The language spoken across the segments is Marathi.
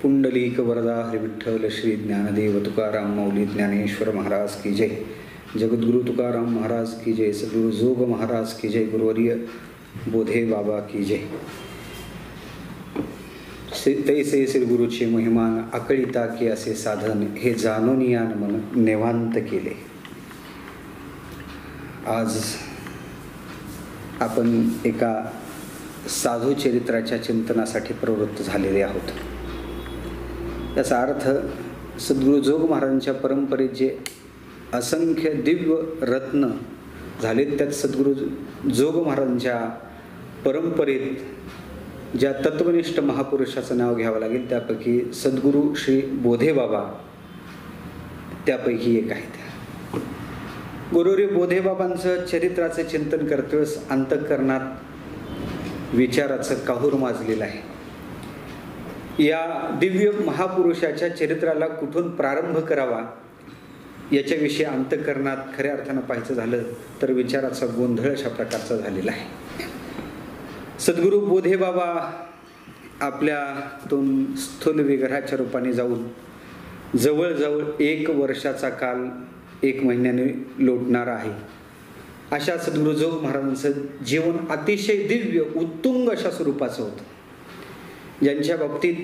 पुंडलिक वरदा हरिविठ्ठल श्री ज्ञानदेव तुकाराम मौली ज्ञानेश्वर महाराज की जय. जगद्गुरु तुकाराम महाराज की जय. सद्गुरु जोग महाराज की जय. गुरुवर्य बोधे बाबा की जय. तैसे श्री गुरुचे महिमान आकळिता की असे साधन हे जाणून यान मन नेवांत केले. आज आपण एका साधू चरित्राच्या चिंतनासाठी प्रवृत्त झालेले आहोत. याचा अर्थ सद्गुरु जोग महाराजांच्या परंपरेत जे असंख्य दिव्य रत्न झालेत त्यात सद्गुरु जोग महाराजांच्या परंपरेत ज्या तत्वनिष्ठ महापुरुषाचं नाव घ्यावं लागेल त्यापैकी सद्गुरु श्री बोधे बाबा त्यापैकी एक आहेत. गुरुरी बोधे बाबांचं चरित्राचं चिंतन करतेवेळेस अंतःकरणात विचाराचं काहूर माजलेलं आहे. या दिव्य महापुरुषाच्या चरित्राला कुठून प्रारंभ करावा याच्याविषयी अंतःकरणात खऱ्या अर्थानं पाहायचं झालं तर विचाराचा गोंधळ अशा प्रकारचा झालेला आहे. सद्गुरु बोधे बाबा आपल्यातून स्थूल विग्रहाच्या रूपाने जाऊन जवळजवळ 1 वर्षाचा काल 1 महिन्याने लोटणारा आहे. अशा सद्गुरु जोग महाराजांचं जीवन अतिशय दिव्य उत्तुंग अशा स्वरूपाचं होतं. ज्यांच्या बाबतीत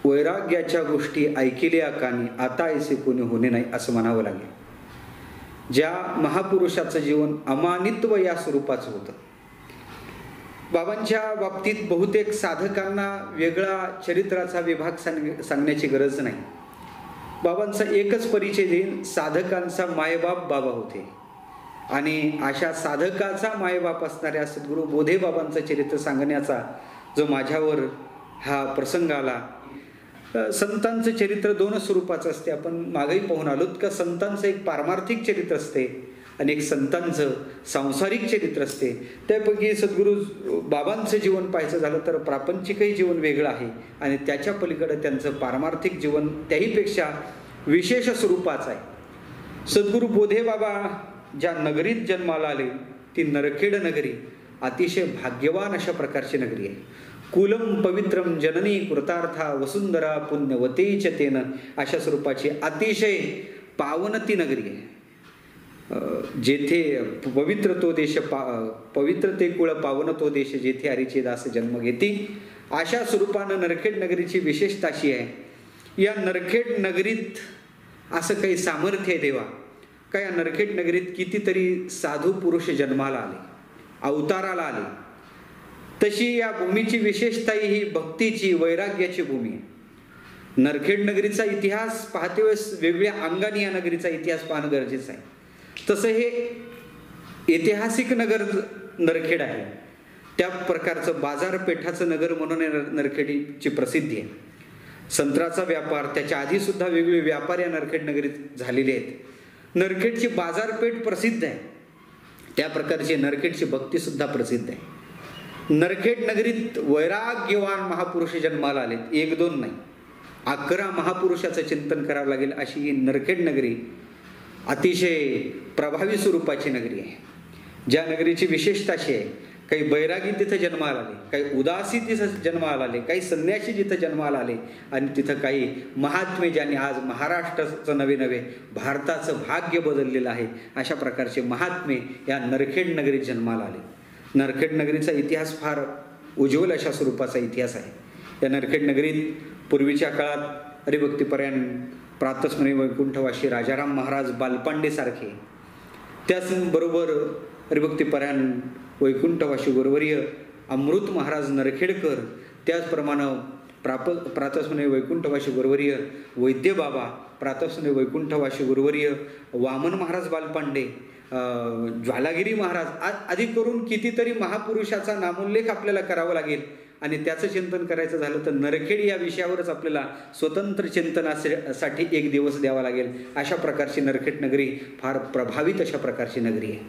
वैराग्याच्या गोष्टी ऐकिल्या कानी आता ऐसे कोणी होणे नाही असं म्हणावं लागेल. ज्या महापुरुषाचं जीवन अमानित्व या स्वरूपाचं होतं. बाबांच्या बाबतीत बहुतेक साधकांना वेगळा चरित्राचा विभाग सांगण्याची गरज नाही. बाबांचा एकच परिचय देईन, साधकांचा मायबाप बाबा होते. आणि अशा साधकाचा मायबाप असणाऱ्या सद्गुरु बोधे बाबांचं चरित्र सांगण्याचा जो माझ्यावर हा प्रसंग आला. संतांचं चरित्र 2 स्वरूपाचं असते. आपण मागेही पाहून आलोत का संतांचं एक पारमार्थिक चरित्र असते आणि एक संतांचं सांसारिक चरित्र असते. त्यापैकी सद्गुरु बाबांचं जीवन पाहायचं झालं तर प्रापंचिकही जीवन वेगळं आहे आणि त्याच्या पलीकडे त्यांचं पारमार्थिक जीवन त्याहीपेक्षा विशेष स्वरूपाचं आहे. सद्गुरु बोधे बाबा ज्या नगरीत जन्माला आले ती नरखेड नगरी अतिशय भाग्यवान अशा प्रकारची नगरी आहे. कुलम पवित्रम जननी कृतार्था वसुंधरा पुण्यवतेच तेन अशा स्वरूपाची अतिशय पावन ती नगरी आहे. जेथे पवित्र तो देश पवित्र ते कुळ पावन तो देश जेथे हरीचे दास जन्म घेती अशा स्वरूपानं नरखेड नगरीची विशेषता अशी आहे. या नरखेड नगरीत असं काही सामर्थ्य आहे देवा का या नरखेड नगरीत कितीतरी साधू पुरुष जन्माला आले, अवताराला आले. तशी या भूमीची विशेषता ही भक्तीची वैराग्याची भूमी आहे. नरखेड नगरीचा इतिहास पाहते वेळेस वेगवेगळ्या अंगाने या नगरीचा इतिहास पाहणं गरजेचं आहे. तसं हे ऐतिहासिक नगर नरखेड आहे. त्या प्रकारचं बाजारपेठाचं नगर म्हणून नरखेडची प्रसिद्धी आहे. संत्र्याचा व्यापार त्याच्या आधी सुद्धा वेगवेगळे व्यापार या नरखेड नगरीत झालेले आहेत. नरखेडची बाजारपेठ प्रसिद्ध आहे. त्या प्रकारची नरखेडची भक्ती सुद्धा प्रसिद्ध आहे. नरखेड नगरीत वैराग्यवान महापुरुष जन्माला आलेत. 1-2 नाही, 11 महापुरुषाचं चिंतन करावं लागेल अशी ही नरखेड नगरी अतिशय प्रभावी स्वरूपाची नगरी आहे. ज्या नगरीची विशेषता अशी आहे काही बैरागी तिथं जन्माला आले, काही उदासी तिथं जन्माला आले, काही संन्यासी जिथं जन्माला आले आणि तिथं काही महात्मे ज्यांनी आज महाराष्ट्राचं नवे भारताचं भाग्य बदललेलं आहे अशा प्रकारचे महात्मे या नरखेड नगरीत जन्माला आले. नरखेड नगरीचा इतिहास फार उज्ज्वल अशा स्वरूपाचा इतिहास आहे. या नरखेड नगरीत पूर्वीच्या काळात हरिभक्तीपरायण प्रातस्मरणीय वैकुंठवासी राजाराम महाराज बालपांडे सारखे, त्याचबरोबर हरिभक्तीपरायण वैकुंठवासी गुरुवर्य अमृत महाराज नरखेडकर, त्याचप्रमाणे प्रातस्मरणीय वैकुंठवासी गुरुवर्य वैद्य बाबा, प्रातस्मरणीय वैकुंठवासी गुरुवर्य वामन महाराज बालपांडे, ज्वालागिरी महाराज आदी करून कितीतरी महापुरुषाचा नामोल्लेख आपल्याला करावा लागेल. आणि त्याचं चिंतन करायचं झालं तर नरखेड या विषयावरच आपल्याला स्वतंत्र चिंतनासाठी 1 दिवस द्यावा लागेल. अशा प्रकारची नरखेड नगरी फार प्रभावित अशा प्रकारची नगरी आहे.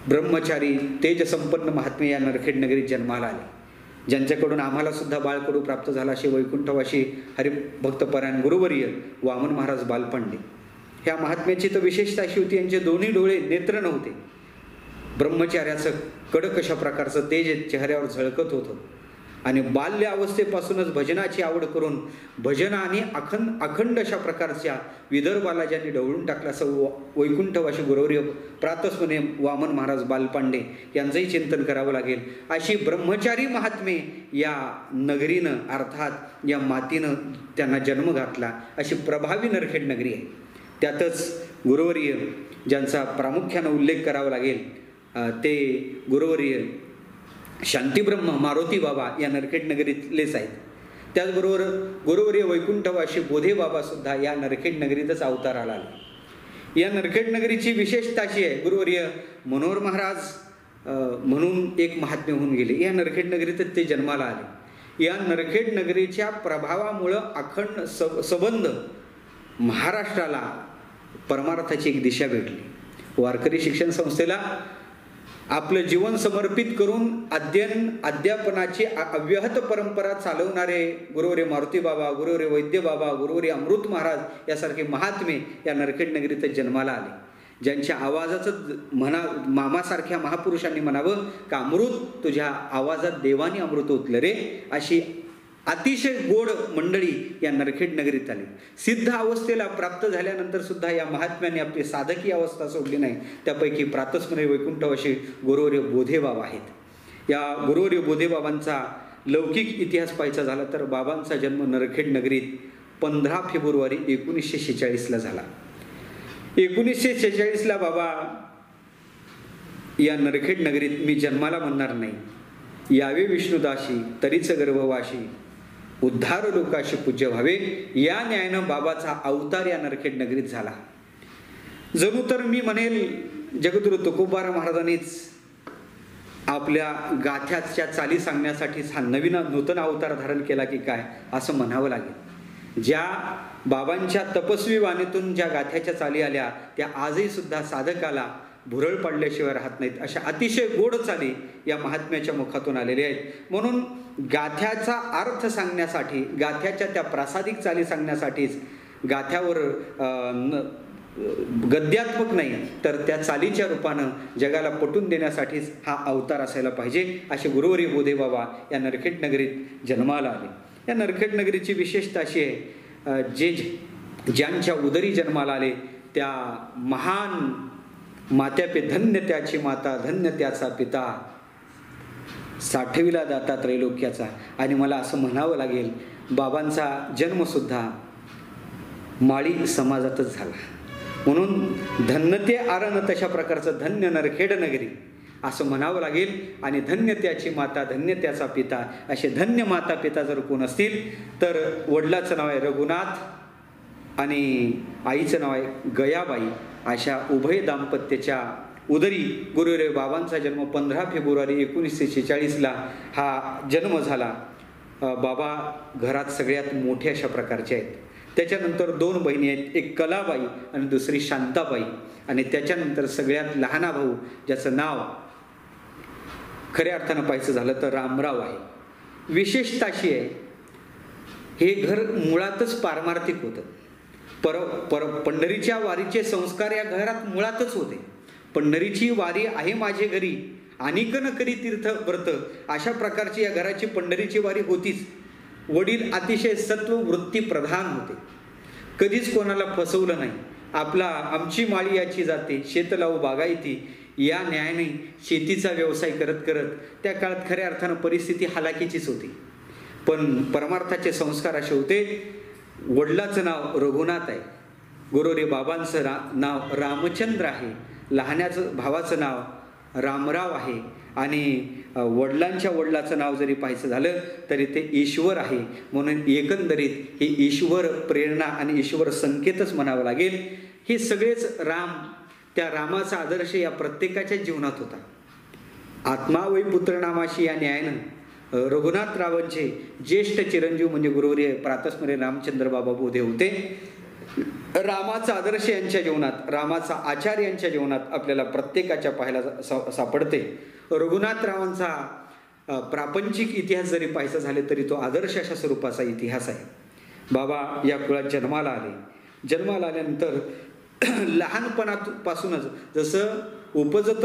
ब्रह्मचारी तेजसंपन्न महात्मे या नरखेड नगरीत जन्माला आले. ज्यांच्याकडून आम्हाला सुद्धा बाळकडू प्राप्त झाला असे वैकुंठवासी हरिभक्तपरायण गुरुवर्य वामन महाराज बालपांडे. ह्या महात्म्याची तर विशेषता अशी होती यांचे दोन्ही डोळे नेत्र नव्हते. ब्रह्मचार्याचं कडक अशा प्रकारचं तेज चेहऱ्यावर झळकत होतं. आणि बाल्य अवस्थेपासूनच भजनाची आवड करून भजनाने अखंड अशा प्रकारच्या विदर्भाला ज्यांनी ढवळून टाकला, असं वैकुंठवासी गुरुवर्य प्रातस्मरणीय वामन महाराज बालपांडे यांचंही चिंतन करावं लागेल. अशी ब्रह्मचारी महात्मे या नगरीनं अर्थात या मातीनं त्यांना जन्म घातला, अशी प्रभावी नरखेड नगरी आहे. त्यातच गुरुवर्य ज्यांचा प्रामुख्यानं उल्लेख करावा लागेल ते गुरुवर्य शांतीब्रह्म मारुती बाबा या नरखेड नगरीतलेच आहेत. त्याचबरोबर गुरुवर्य वैकुंठवासी बोधे बाबासुद्धा या नरखेड नगरीतच अवताराला आले. या नरखेड नगरीची विशेषता अशी आहे, गुरुवर्य मनोहर महाराज म्हणून एक महात्मे होऊन गेले, या नरखेड नगरीतच ते जन्माला आले. या नरखेड नगरीच्या प्रभावामुळं अखंड संबंध महाराष्ट्राला परमार्थाची एक दिशा भेटली. वारकरी शिक्षण संस्थेला आपलं जीवन समर्पित करून अध्यापनाची अव्याहत परंपरा चालवणारे गुरुवर्य मारुती बाबा, गुरुवर्य वैद्य बाबा, गुरुवर्य अमृत महाराज यासारखे महात्मे या नरखेड नगरीतच जन्माला आले, ज्यांच्या आवाजाचं मामासारख्या महापुरुषांनी म्हणावं का अमृत तुझ्या आवाजात देवानी अमृत ओतलं रे, अशी अतिशय गोड मंडळी या नरखेड नगरीत आली. सिद्ध अवस्थेला प्राप्त झाल्यानंतर सुद्धा या महात्म्यांनी आपली साधकी अवस्था सोडली नाही. त्यापैकी प्रातस्मरणीय वैकुंठवासी गुरुवर्य बोधे बाबा आहेत. या गुरुवर्य बोधे बाबांचा लौकिक इतिहास पाहायचा झाला तर बाबांचा जन्म नरखेड नगरीत 15 फेब्रुवारी 1946ला झाला. 1946ला बाबा या नरखेड नगरीत मी जन्माला म्हणणार नाही, यावे विष्णुदाशी तरीच गर्भवाशी उद्धार लोकाशी पूज्य व्हावे, या न्यायानं बाबाचा अवतार या नरखेड नगरीत झाला. जणू तर मी म्हणेल जगद्गुरु तुकोबाराय महाराजांनीच आपल्या गाथ्याच्या चाली सांगण्यासाठीच हा नूतन अवतार धारण केला की काय असं म्हणावं लागेल. ज्या बाबांच्या तपस्वी वाणीतून ज्या गाथ्याच्या चाली आल्या त्या आजही सुद्धा साधकाला भुरळ पडल्याशिवाय राहत नाहीत, अशा अतिशय गोड चाली या महात्म्याच्या मुखातून आलेल्या आहेत. म्हणून गाथ्याचा अर्थ सांगण्यासाठी, गाथ्याच्या त्या प्रासादिक चाली सांगण्यासाठीच गाथ्यावर गद्यात्मक नाही तर त्या चालीच्या रूपानं जगाला पटवून देण्यासाठीच हा अवतार असायला पाहिजे, असे गुरुवर्य बोधे बाबा या नरखेड नगरीत जन्माला आले. या नरखेड नगरीची विशेषता अशी आहे, ज्यांच्या उदरी जन्माला आले त्या महान मात्यापे धन्य त्याची माता, धन्य त्याचा पिता, साठविला दाता त्रैलोक्याचा. आणि मला असं म्हणावं लागेल बाबांचा जन्मसुद्धा माळी समाजातच झाला, म्हणून धन्यते आरण तशा प्रकारचं धन्य नरखेड नगरी असं म्हणावं लागेल. आणि धन्य त्याची माता, धन्य त्याचा पिता, असे धन्य माता पिता जर कोण असतील तर वडिलाचं नाव आहे रघुनाथ आणि आईचं नाव आहे गयाबाई. अशा उभय दाम्पत्याच्या उदरी गुरुवर्य बाबांचा जन्म 15 फेब्रुवारी 1946ला हा जन्म झाला. बाबा घरात सगळ्यात मोठे अशा प्रकारचे आहेत. त्याच्यानंतर 2 बहिणी आहेत, एक कलाबाई आणि दुसरी शांताबाई. आणि त्याच्यानंतर सगळ्यात लहाना भाऊ ज्याचं नाव खऱ्या अर्थानं पाहायचं झालं तर रामराव आहे. विशेषता अशी आहे, हे घर मुळातच पारमार्थिक होतं. पंढरीच्या वारीचे संस्कार या घरात मुळातच होते. पंढरीची वारी आहे माझे घरी, अनिक न करी तीर्थ व्रत, अशा प्रकारची या घराची पंढरीची वारी होतीच. वडील अतिशय सत्व वृत्ती प्रधान होते, कधीच कोणाला फसवलं नाही. आमची माळी याची जाते, शेत लावू बागायती, या न्यायाने शेतीचा व्यवसाय करत करत त्या काळात खऱ्या अर्थानं परिस्थिती हालाकीचीच होती. पण परमार्थाचे संस्कार असे होते. वडिलाचं नाव रघुनाथ आहे, गुरुवर्य बाबांचं नाव रामचंद्र आहे, लहान्याचं भावाचं नाव रामराव आहे आणि वडिलांच्या वडिलाचं नाव जरी पाहायचं झालं तरी ते ईश्वर आहे. म्हणून एकंदरीत हे ईश्वर प्रेरणा आणि ईश्वर संकेतच म्हणावं लागेल. हे सगळेच राम, त्या रामाचा आदर्श या प्रत्येकाच्या जीवनात होता. आत्मा वै पुत्र नामाशी या न्यायानं रघुनाथरावांचे ज्येष्ठ चिरंजीव म्हणजे गुरुवर्य प्रातस्मरणीय रामचंद्र बाबा बोधे होते. रामाचा आदर्श यांच्या जीवनात, रामाचा आचार यांच्या जीवनात आपल्याला प्रत्येकाच्या पाहायला सापडते. रघुनाथरावांचा प्रापंचिक इतिहास जरी पाहायचा झाले तरी तो आदर्श अशा स्वरूपाचा इतिहास आहे. बाबा या कुळात जन्माला आले. जन्माला आल्यानंतर लहानपणापासूनच जसं उपजत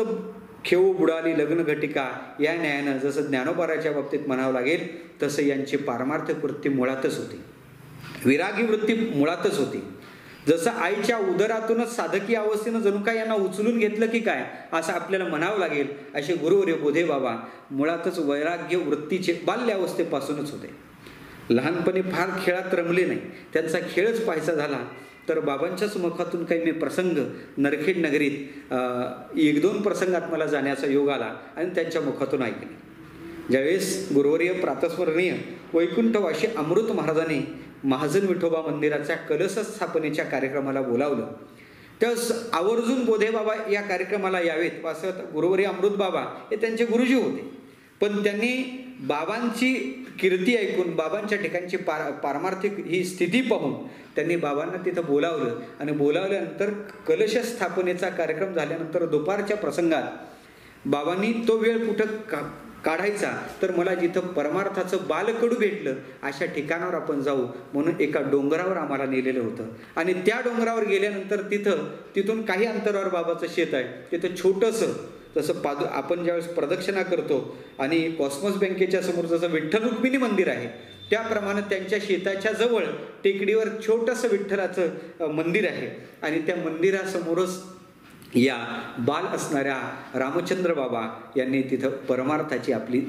खेऊ बुडाली लग्न घटिका या न्यायानं जसं ज्ञानोबाराच्या बाबतीत म्हणावं लागेल तसं यांची पारमार्थिक वृत्ती मुळातच होती, विरागी वृत्ती मुळातच होती. जसं आईच्या उदरातूनच साधकी अवस्थेनं जणू काय यांना उचलून घेतलं की काय असं आपल्याला म्हणावं लागेल. असे गुरुवर्य बोधे बाबा मुळातच वैराग्य वृत्तीचे बाल्यावस्थेपासूनच होते. लहानपणी फार खेळात रमले नाही, त्यांचा खेळच पाहायचा झाला तर बाबांच्याच मुखातून काही मी प्रसंग नरखेड नगरीत 1-2 प्रसंगात मला जाण्याचा योग आला आणि त्यांच्या मुखातून ऐकले. ज्यावेळेस गुरुवर्य प्रातस्मरणीय वैकुंठवासी अमृत महाराजांनी महाजन विठोबा मंदिराच्या कलश स्थापनेच्या कार्यक्रमाला बोलावलं, त्यावेळेस आवर्जून बोधे बाबा या कार्यक्रमाला यावेत. वास्तवात गुरुवर्य अमृत बाबा हे त्यांचे गुरुजी होते, पण त्यांनी बाबांची कीर्ती ऐकून बाबांच्या ठिकाणची पारमार्थिक ही स्थिती पाहून त्यांनी बाबांना तिथं बोलावलं आणि बोलावल्यानंतर कलश स्थापनेचा कार्यक्रम झाल्यानंतर दुपारच्या प्रसंगात बाबांनी तो वेळ कुठं काढायचा तर मला जिथं परमार्थाचं बालकडू भेटलं अशा ठिकाणावर आपण जाऊ म्हणून एका डोंगरावर आम्हाला नेलेलं होतं. आणि त्या डोंगरावर गेल्यानंतर तिथून काही अंतरावर बाबाचं शेत आहे. तिथं छोटंसं जसं आपण ज्यावेळेस प्रदक्षिणा करतो आणि कॉस्मॉस बँकेच्या समोर जसं विठ्ठल रुक्मिणी मंदिर आहे त्याप्रमाणे त्यांच्या शेताच्या जवळ टेकडीवर छोटंसं विठ्ठलाचं मंदिर आहे आणि त्या मंदिरासमोरच या बाल असणाऱ्या रामचंद्र बाबा यांनी तिथं परमार्थाची आपली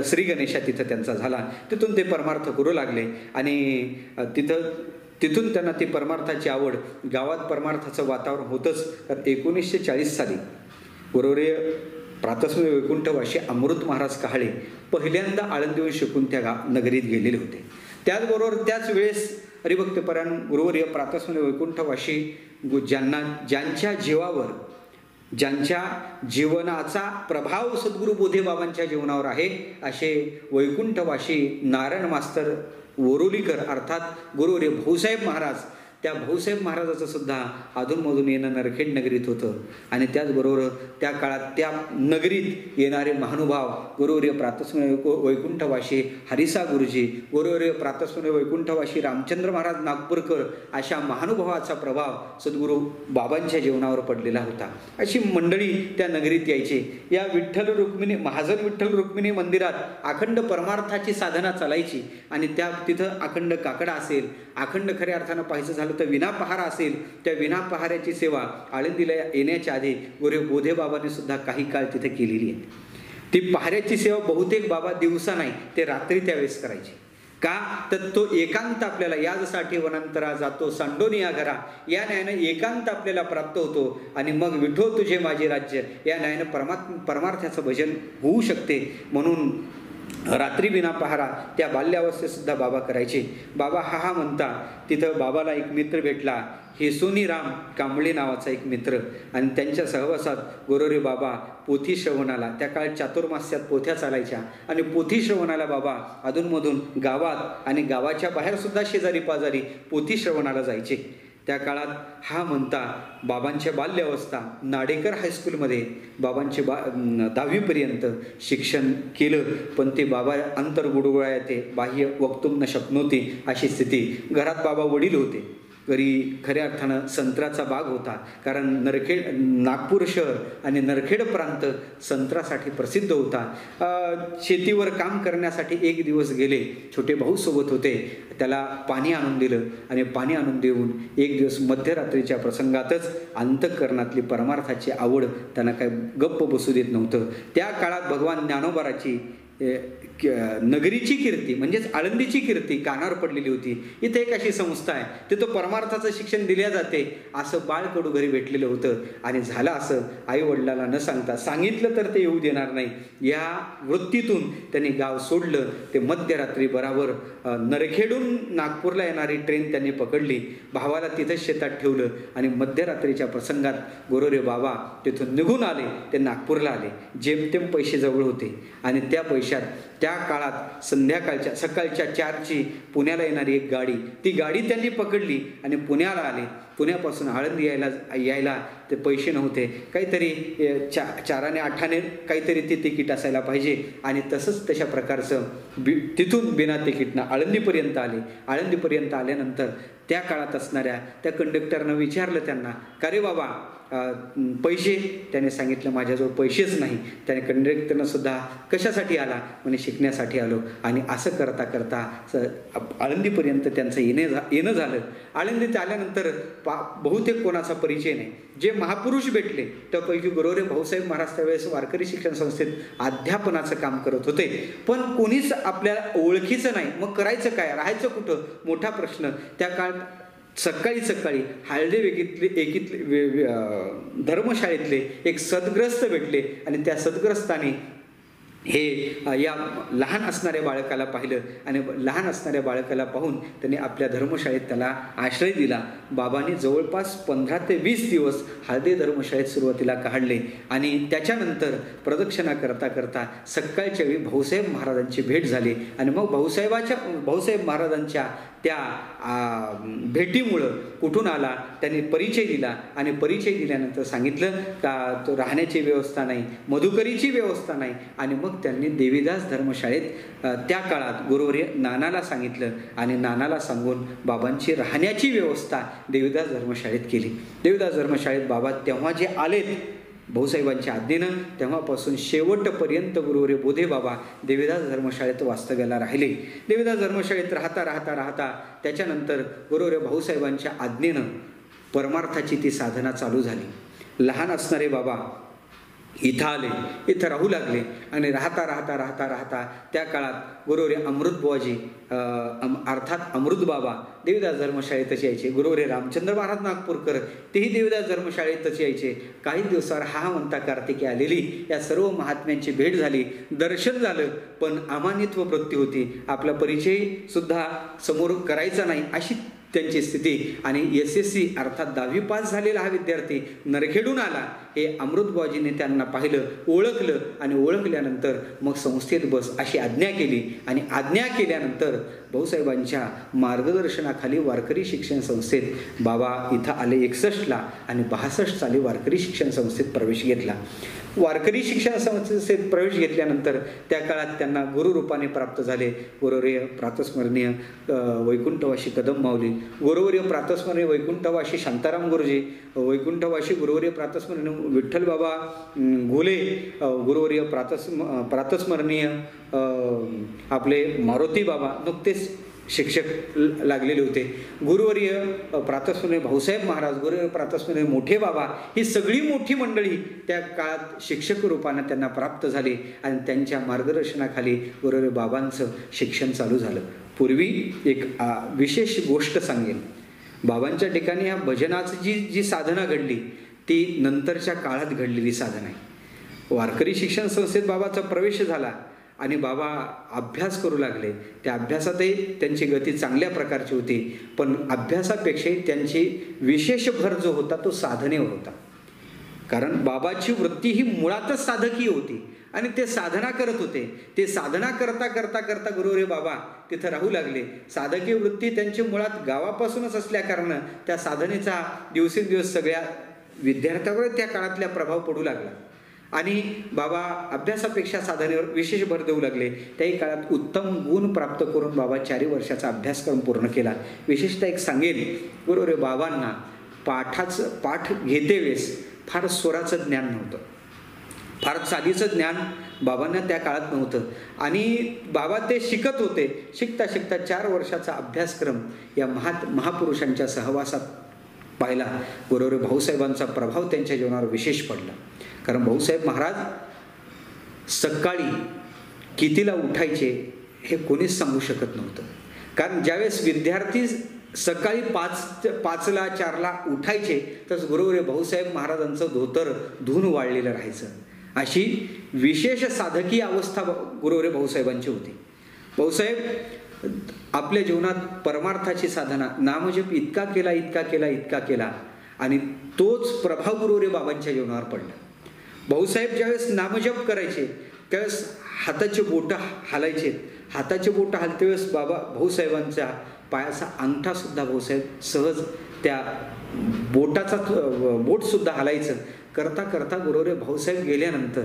श्री गणेशा तिथं त्यांचा झाला. तिथून ते परमार्थ करू लागले आणि तिथून त्यांना ती परमार्थाची आवड, गावात परमार्थाचं वातावरण होतंच. तर 1940 साली गुरुवर्य प्रातस्मरणीय वैकुंठवासी अमृत महाराज कहाळे पहिल्यांदा आळंदीहून शिकून त्या नगरीत गेलेले होते. त्याचबरोबर त्याच वेळेस हरिभक्तपरायण गुरुवर्य प्रातस्मरणीय वैकुंठवासी ज्यांच्या जीवावर ज्यांच्या जीवनाचा प्रभाव सद्गुरू बोधे बाबांच्या जीवनावर आहे असे वैकुंठवासी नारायण मास्तर वरोलीकर अर्थात गुरुवर्य भाऊसाहेब महाराज, त्या भाऊसाहेब महाराजाचं सुद्धा अधूनमधून येणं नरखेड नगरीत होतं. आणि त्याचबरोबर त्या काळात त्या नगरीत येणारे महानुभाव गुरुवर्य प्रातस्मरणीय वैकुंठवासी हरिसा गुरुजी, गुरुवर्य प्रातस्मरणीय वैकुंठवासी रामचंद्र महाराज नागपूरकर अशा महानुभावाचा प्रभाव सद्गुरू बाबांच्या जीवनावर पडलेला होता. अशी मंडळी त्या नगरीत यायची. या विठ्ठल रुक्मिणी महाजन विठ्ठल रुक्मिणी मंदिरात अखंड परमार्थाची साधना चालायची आणि तिथं अखंड काकडा असेल, अखंड खऱ्या अर्थानं पाहायचं झालं तर विना पहारा असेल, त्या विना पहाऱ्याची सेवा आळंदीला येण्याच्या आधी गुरु बोधे बाबांनी सुद्धा काही काळ तिथे केलेली आहे. ती पहाऱ्याची सेवा बहुतेक बाबा दिवसा नाही ते रात्री त्यावेळेस करायची. का तर तो एकांत आपल्याला याजसाठी वनांतरा जातो सांडोनिया घरा या न्यायानं एकांत आपल्याला प्राप्त होतो आणि मग विठो तुझे माझे राज्य या न्यायानं परमार्थाचं भजन होऊ शकते. म्हणून रात्री बिना पहारा त्या बाल्यावस्थेत सुद्धा बाबा करायचे. बाबा हा म्हणता तिथं बाबाला एक मित्र भेटला, हेसोनीराम कांबळे नावाचा एक मित्र, आणि त्यांच्या सहवासात गुरुवर्य बाबा पोथी श्रवणाला, त्या काळात चातुर्मास्यात पोथ्या चालायच्या आणि पोथी श्रवणाला बाबा अधूनमधून गावात आणि गावाच्या बाहेर सुद्धा शेजारी पाजारी पोथी श्रवणाला जायचे. त्या काळात हा म्हणता बाबांच्या बाल्यावस्था नाडेकर हायस्कूलमध्ये बाबांचे 10वीपर्यंत शिक्षण केलं, पण ते बाबा अंतर गुडगुळा येते, बाह्य वक्तुम न शक्नोती अशी स्थिती. घरात बाबा वडील होते, घरी खऱ्या अर्थानं संत्र्याचा बाग होता, कारण नागपूर शहर आणि नरखेड प्रांत संत्र्यासाठी प्रसिद्ध होता. शेतीवर काम करण्यासाठी एक दिवस गेले, छोटे भाऊ सोबत होते, त्याला पाणी आणून दिलं आणि पाणी आणून देऊन एक दिवस मध्यरात्रीच्या प्रसंगातच अंतःकरणातली परमार्थाची आवड त्यांना काय गप्प बसू देत नव्हतं. त्या काळात भगवान ज्ञानोबाराची नगरीची कीर्ती म्हणजेच आळंदीची कीर्ती कानावर पडलेली होती. इथे एक अशी संस्था आहे, तिथं परमार्थाचं शिक्षण दिल्या जाते असं बाळकडू घरी भेटलेलं होतं. आणि झालं असं, आई वडिलांना न सांगता, सांगितलं तर ते येऊ देणार नाही, या वृत्तीतून त्यांनी गाव सोडलं. ते मध्यरात्री बराबर नरखेडून नागपूरला येणारी ट्रेन त्यांनी पकडली, भावाला तिथंच शेतात ठेवलं आणि मध्यरात्रीच्या प्रसंगात गुरुवर्य बाबा तिथून निघून आले, ते नागपूरला आले. जेमतेम पैसे जवळ होते आणि त्या पैशात त्या काळात सकाळच्या 4ची पुण्याला येणारी एक गाडी, ती गाडी त्यांनी पकडली आणि पुण्याला आले. पुण्यापासून आळंदी यायला ते पैसे नव्हते, काहीतरी चाराने आठाने काहीतरी ते तिकीट असायला पाहिजे. आणि तसंच तशा प्रकारचं तिथून बिना तिकीटनं आळंदीपर्यंत आले. आळंदीपर्यंत आल्यानंतर त्या काळात असणाऱ्या त्या कंडक्टरनं विचारलं त्यांना, का रे बाबा पैसे? त्याने सांगितलं माझ्याजवळ पैसेच नाही. त्याने कंडक्टरनं सुद्धा कशासाठी आला? म्हणे शिकण्यासाठी आलो. आणि असं करता करता आळंदीपर्यंत त्यांचं येणं झालं. आळंदीत आल्यानंतर बहुतेक कोणाचा परिचय नाही. जे महापुरुष भेटले त्यापैकी गुरुवरे भाऊसाहेब महाराज त्यावेळेस वारकरी शिक्षण संस्थेत अध्यापनाचं काम करत होते. पण कोणीच आपल्याला ओळखीचं नाही. मग करायचं काय? राहायचं कुठं? मोठा प्रश्न. त्या काळात सकाळी हाळदे एकीतले धर्मशाळेतले एक सद्ग्रस्त भेटले आणि त्या सद्ग्रस्ताने हे या लहान असणाऱ्या बाळकाला पाहिलं आणि लहान असणाऱ्या बाळकाला पाहून त्यांनी आपल्या धर्मशाळेत त्याला आश्रय दिला. बाबांनी जवळपास 15 ते 20 दिवस हाळदे धर्मशाळेत सुरुवातीला काढले आणि त्याच्यानंतर प्रदक्षिणा करता करता सकाळच्या वेळी भाऊसाहेब महाराजांची भेट झाली. आणि मग भाऊसाहेब महाराजांच्या त्या भेटीमुळं कुठून आला त्यांनी परिचय दिला. आणि परिचय दिल्यानंतर सांगितलं का तो राहण्याची व्यवस्था नाही, मधुकरीची व्यवस्था नाही. आणि मग त्यांनी देवीदास धर्मशाळेत त्या काळात गुरुवर्य नानाला सांगितलं आणि नानाला सांगून बाबांची राहण्याची व्यवस्था देवीदास धर्मशाळेत केली. देवीदास धर्मशाळेत बाबा तेव्हा जे आलेत भाऊसाहेबांच्या आज्ञेनं, तेव्हापासून शेवटपर्यंत गुरुवर्य बोधे बाबा देवीदास धर्मशाळेत वास्तव्याला राहिले. देवीदास धर्मशाळेत राहता त्याच्यानंतर गुरुवर्य भाऊसाहेबांच्या आज्ञेनं परमार्थाची ती साधना चालू झाली. लहान असणारे बाबा इथं आले, इथं राहू लागले आणि राहता त्या काळात गुरुवर्य अमृतबुवाजी अर्थात अमृत बाबा देवीदास धर्मशाळेतच यायचे. गुरुवर्य रामचंद्र महाराज नागपूरकर तेही देवीदास धर्मशाळेतच यायचे. काही दिवसावर हा म्हणता कार्तिकी आलेली या सर्व महात्म्यांची भेट झाली, दर्शन झालं, पण अमानित्व वृत्ती होती. आपला परिचय सुद्धा समोर करायचा नाही अशी त्यांची स्थिती. आणि SSC अर्थात 10वी पास झालेला हा विद्यार्थी नरखेडून आला. हे अमृतबुवाजीने त्यांना पाहिलं, ओळखलं आणि ओळखल्यानंतर मग संस्थेत बस अशी आज्ञा केली. आणि आज्ञा केल्यानंतर भाऊसाहेबांच्या मार्गदर्शनाखाली वारकरी शिक्षण संस्थेत बाबा इथं आले 61ला आणि 62 साली वारकरी शिक्षण संस्थेत प्रवेश घेतला. वारकरी शिक्षण संस्थेत प्रवेश घेतल्यानंतर त्या काळात त्यांना गुरुरूपाने प्राप्त झाले गुरुवर्य प्रातस्मरणीय वैकुंठवासी कदम माऊली, गुरुवर्य प्रातस्मरणीय वैकुंठवासी शांताराम गुरुजी, वैकुंठवासी गुरुवर्य प्रातस्मरणीय विठ्ठल बाबा घोले, गुरुवर्य प्रातस्मरणीय आपले मारुती बाबा नुकतेच शिक्षक लागलेले होते. गुरुवर्य प्रातस्मरणीय भाऊसाहेब महाराज, गुरुवर्य प्रातस्मरणीय मोठे बाबा, ही सगळी मोठी मंडळी त्या काळात शिक्षक रूपानं त्यांना प्राप्त झाली आणि त्यांच्या मार्गदर्शनाखाली गुरुवर्य बाबांचं शिक्षण चालू झालं. पूर्वी एक विशेष गोष्ट सांगेन. बाबांच्या ठिकाणी ह्या भजनाची जी साधना घडली ती नंतरच्या काळात घडलेली साधना आहे. वारकरी शिक्षण संस्थेत बाबाचा प्रवेश झाला आणि बाबा अभ्यास करू लागले. त्या अभ्यासातही त्यांची गती चांगल्या प्रकारची होती, पण अभ्यासापेक्षाही त्यांची विशेष भर जो होता तो साधनेवर होता. कारण बाबाची वृत्ती ही मुळातच साधकीय होती आणि ते साधना करत होते. ते साधना करता करता करता गुरुवर्य बाबा तिथं राहू लागले. साधकीय वृत्ती त्यांची मुळात गावापासूनच असल्या कारणानं त्या साधनेचा दिवसेंदिवस सगळ्या विद्यार्थ्यावर त्या काळातल्या प्रभाव पडू लागला आणि बाबा अभ्यासापेक्षा साधनेवर विशेष भर देऊ लागले. त्याही काळात उत्तम गुण प्राप्त करून बाबा 4 वर्षाचा अभ्यासक्रम पूर्ण केला. विशेषतः एक सांगेन, गुरुवर्य बाबांना पाठ घेते वेळेस फार स्वराचं ज्ञान नव्हतं, फार चालीचं ज्ञान बाबांना त्या काळात नव्हतं आणि बाबा ते शिकत होते. शिकता शिकता 4 वर्षाचा अभ्यासक्रम या महापुरुषांच्या सहवासात पाहिला. गुरुवर्य भाऊसाहेबांचा प्रभाव त्यांच्या जीवनावर विशेष पडला. कारण भाऊसाहेब महाराज सकाळी कितीला उठायचे हे कोणीच सांगू शकत नव्हतं. कारण ज्यावेळेस विद्यार्थी सकाळी 5ला 4ला उठायचे तर गुरुवर्य भाऊसाहेब महाराजांचं धोतर धुवून वाळलेलं राहायचं. अशी विशेष साधकीय अवस्था गुरुवर्य भाऊसाहेबांची होती. भाऊसाहेब आपल्या जीवनात परमार्थाची साधना नामजप इतका केला आणि तोच प्रभाव गुरुवर्य बाबांच्या जीवनावर पडला. भाऊसाहेब ज्यावेळेस नामजप करायचे त्यावेळेस हाताचे बोटं हालायचे. हाताचे बोटं हालते वेळेस भाऊसाहेबांच्या पायाचा अंगठा सुद्धा भाऊसाहेब सहज त्या बोटाचा बोटसुद्धा हलायचं. करता करता गुरुवरे भाऊसाहेब गेल्यानंतर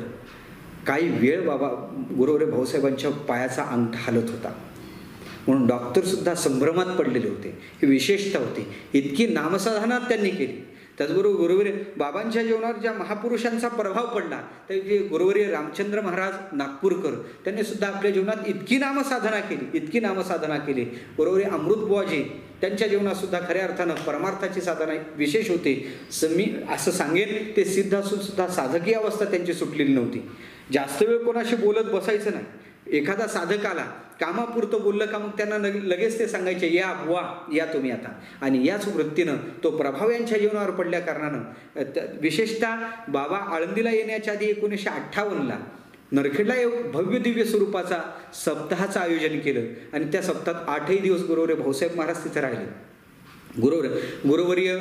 काही वेळ बाबा गुरुवरे भाऊसाहेबांच्या पायाचा अंगठा हलत होता, म्हणून डॉक्टरसुद्धा संभ्रमात पडलेले होते. ही विशेषता होती. इतकी नामसाधना त्यांनी केली. त्याचबरोबर गुरुवर्य बाबांच्या जीवनावर ज्या महापुरुषांचा प्रभाव पडला, तर जे गुरुवर्य रामचंद्र महाराज नागपूरकर त्यांनी सुद्धा आपल्या जीवनात इतकी नामसाधना केली. गुरुवर्य अमृतबुवाजी त्यांच्या जीवनात सुद्धा खऱ्या अर्थानं परमार्थाची साधना विशेष होती. मी असं सांगेन, ते सिद्ध असून सुद्धा साधकीय अवस्था त्यांची सुटलेली नव्हती. जास्त वेळ कोणाशी बोलत बसायचं नाही. एखादा साधक आला, कामापुरतं बोललं का मग त्यांना लगेच ते सांगायचे, या बुवा या तुम्ही आता. आणि याच वृत्तीनं तो प्रभाव यांच्या जीवनावर पडल्या कारणानं विशेषतः बाबा आळंदीला येण्याच्या आधी 1958ला नरखेडला एक भव्य दिव्य स्वरूपाचा सप्ताहाचं आयोजन केलं. आणि त्या सप्ताहात 8ही दिवस गुरुवर्य भाऊसाहेब महाराज तिथे राहिले. गुरुवर्य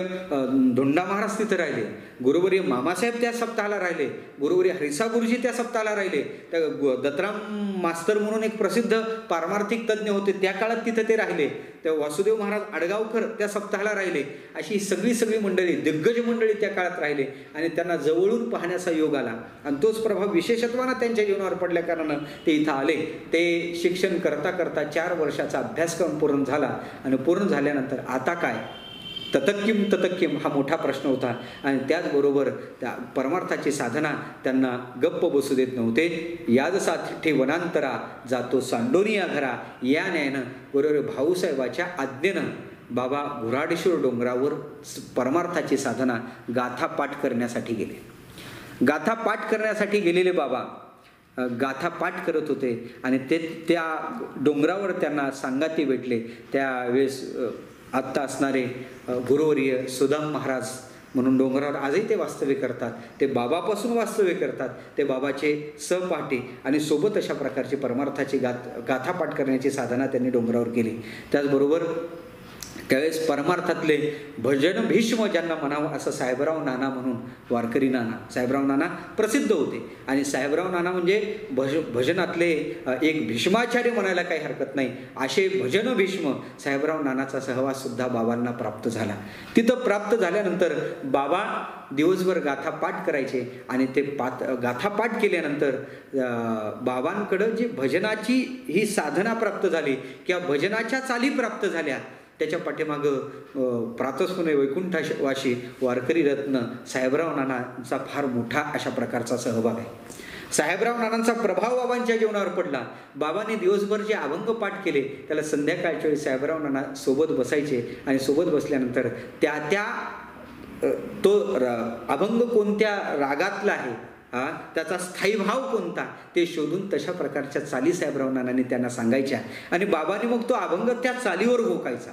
धोंडा महाराज तिथे राहिले. गुरुवर्य मामासाहेब त्या सप्ताहाला राहिले. गुरुवर्य हरिसा गुरुजी त्या सप्ताहाला राहिले. त्या दत्तराम मास्तर म्हणून एक प्रसिद्ध पारमार्थिक तज्ज्ञ होते, त्या काळात तिथे ते राहिले. त्या वासुदेव महाराज आडगावकर त्या सप्ताहाला राहिले. अशी सगळी मंडळी, दिग्गज मंडळी त्या काळात राहिले. आणि त्यांना जवळून पाहण्याचा योग आला. आणि तोच प्रभाव विशेषत्वानं त्यांच्या जीवनावर पडल्या कारणानं ते इथं आले. ते शिक्षण करता करता 4 वर्षाचा अभ्यासक्रम पूर्ण झाला. आणि पूर्ण झाल्यानंतर आता काय, ततक्किम हा मोठा प्रश्न होता. आणि त्याचबरोबर त्या परमार्थाची साधना त्यांना गप्प बसू देत नव्हते. यादसाठी वनांतरा जातो सांडोनिया घरा, या न्यायानं गुरुवर्य भाऊसाहेबाच्या आज्ञेनं बाबा घुराडेश्वर डोंगरावर परमार्थाची साधना गाथा पाठ करण्यासाठी गेले. गाथा पाठ करण्यासाठी गेलेले बाबा गाथा पाठ करत होते. आणि ते त्या डोंगरावर त्यांना सांगाती भेटले. त्यावेळेस आत्ता असणारे गुरुवर्य सुदाम महाराज म्हणून डोंगरावर आजही ते वास्तव्य करतात. ते बाबापासून वास्तव्य करतात. ते बाबाचे सहपाठी आणि सोबत अशा प्रकारची परमार्थाची गाथा पाठ करण्याची साधना त्यांनी डोंगरावर केली. त्याचबरोबर त्यावेळेस परमार्थातले भजन भीष्म ज्यांना म्हणावं असं साहेबराव नाना म्हणून, वारकरी नाना, साहेबराव नाना प्रसिद्ध होते. आणि साहेबराव नाना म्हणजे भजनातले एक भीष्माचार्य म्हणायला काही हरकत नाही. असे भजन भीष्म साहेबराव नानाचा सहवाससुद्धा बाबांना प्राप्त झाला. तिथं प्राप्त झाल्यानंतर बाबा दिवसभर गाथा पाठ करायचे. आणि ते गाथा पाठ केल्यानंतर बाबांकडं जी भजनाची ही साधना प्राप्त झाली किंवा भजनाच्या चाली प्राप्त झाल्या, त्याच्या पाठीमागं प्रातस्मने वैकुंठवाशी वारकरी रत्न साहेबराव नानांचा फार मोठा अशा प्रकारचा सहभाग आहे. साहेबराव नानांचा प्रभाव बाबांच्या जीवनावर पडला. बाबांनी दिवसभर जे अभंग पाठ केले त्याला संध्याकाळच्या वेळी साहेबराव नाना सोबत बसायचे. आणि सोबत बसल्यानंतर तो अभंग कोणत्या रागातला आहे, त्याचा स्थायी भाव कोणता ते शोधून तशा प्रकारच्या चाली साहेबराव नानांनी त्यांना सांगायच्या. आणि बाबांनी मग तो अभंग त्या चालीवर घोकायचा.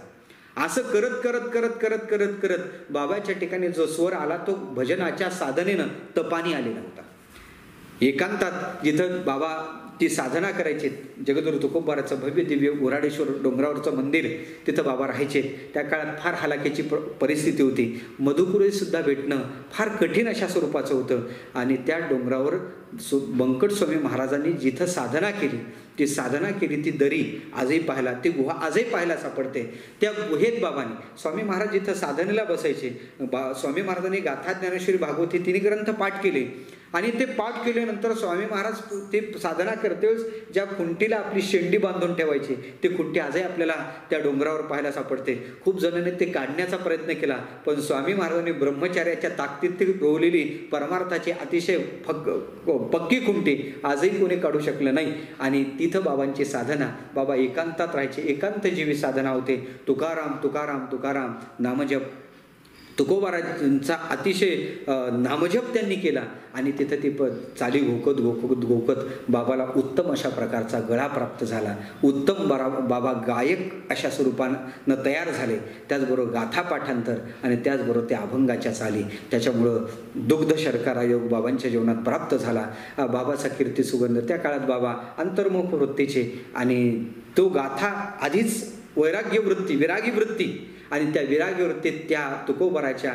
असं करत करत करत करत करत करत बाबाच्या ठिकाणी जो स्वर आला तो भजनाच्या साधनेनं तपानी आलेला होता. एकांतात जिथं बाबा ती साधना करायची, जगद्गुरु तुकोबाराचं भव्य दिव्य घुराडेश्वर डोंगरावरचं मंदिर, तिथं बाबा राहायचे. त्या काळात फार हालाकीची परिस्थिती होती. मधुपुरीसुद्धा भेटणं फार कठीण अशा स्वरूपाचं होतं. आणि त्या डोंगरावर बंकट स्वामी महाराजांनी जिथं साधना केली, ती दरी आजही पाहायला, ती गुहा आजही पाहायला सापडते. त्या गुहेत बाबांनी, स्वामी महाराज जिथं साधनेला बसायचे, स्वामी महाराजांनी गाथा ज्ञानेश्वरी भागवती 3 ग्रंथ पाठ केले. आणि ते पाठ केल्यानंतर स्वामी महाराज ते साधना करतेवेळेस ज्या खुंटीला आपली शेंडी बांधून ठेवायची, ती खुंटी आजही आपल्याला त्या डोंगरावर पाहायला सापडते. खूप जणांनी ते काढण्याचा प्रयत्न केला, पण स्वामी महाराजांनी ब्रह्मचार्याच्या ताकदीत रोवलेली परमार्थाची अतिशय पक्की खुंटी आजही कोणी काढू शकलं नाही. आणि तिथं बाबांची साधना, बाबा एकांतात राहायचे. एकांतजीवी साधना होते. तुकाराम तुकाराम तुकाराम नामजप, तुकोबाराजांचा अतिशय नामजप त्यांनी केला. आणि तिथं ती चाली घोकत बाबाला उत्तम अशा प्रकारचा गळा प्राप्त झाला. उत्तम बाबा गायक अशा स्वरूपानं तयार झाले. त्याचबरोबर गाथा पाठांतर आणि त्याचबरोबर त्या अभंगाच्या चाली, त्याच्यामुळं दुग्ध शर्करा योग बाबांच्या जीवनात प्राप्त झाला. बाबाचा कीर्ती सुगंध. त्या काळात बाबा अंतर्मुख वृत्तीचे आणि तो गाथा आधीच वैरागी वृत्ती आणि त्या विरागी वृत्तीत त्या तुकोबाराच्या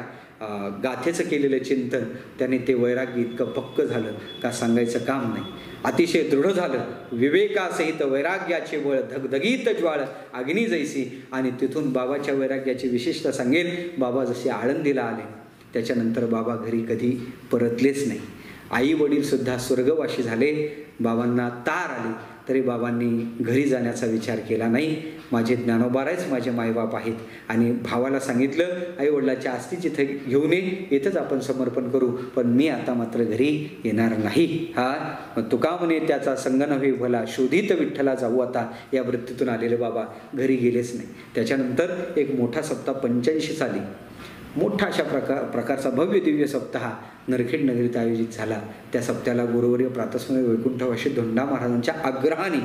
गाथेचं केलेलं चिंतन त्याने ते वैराग्य इतकं पक्क झालं का सांगायचं काम नाही. अतिशय दृढ झालं. विवेकासहित वैराग्याचे बळ धगधगीत ज्वाळ अग्नी जैसी. आणि तिथून बाबाच्या वैराग्याची विशेषता सांगेन. बाबा जसे आळंदीला आले त्याच्यानंतर बाबा घरी कधी परतलेच नाही. आई वडीलसुद्धा स्वर्गवासी झाले. बाबांना तार आली तरी बाबांनी घरी जाण्याचा विचार केला नाही. माझे ज्ञानोबारायच माझे मायबाप आहेत. आणि भावाला सांगितलं आईवडिलाच्या अस्थी जिथे घेऊन ये, इथंच आपण समर्पण करू, पण मी आता मात्र घरी येणार नाही. मग तुका म्हणे त्याचा संग नव्हे भला, शोधित विठ्ठला जाऊ आता, या वृत्तीतून आलेले बाबा घरी गेलेच नाही. त्याच्यानंतर एक मोठा सप्ताह 85 साली मोठा अशा प्रकारचा भव्य दिव्य सप्ताह नरखेड नगरीत आयोजित झाला. त्या सप्त्याला गुरुवर्य प्रातस्मरणीय वैकुंठवासी धोंडा महाराजांच्या आग्रहाने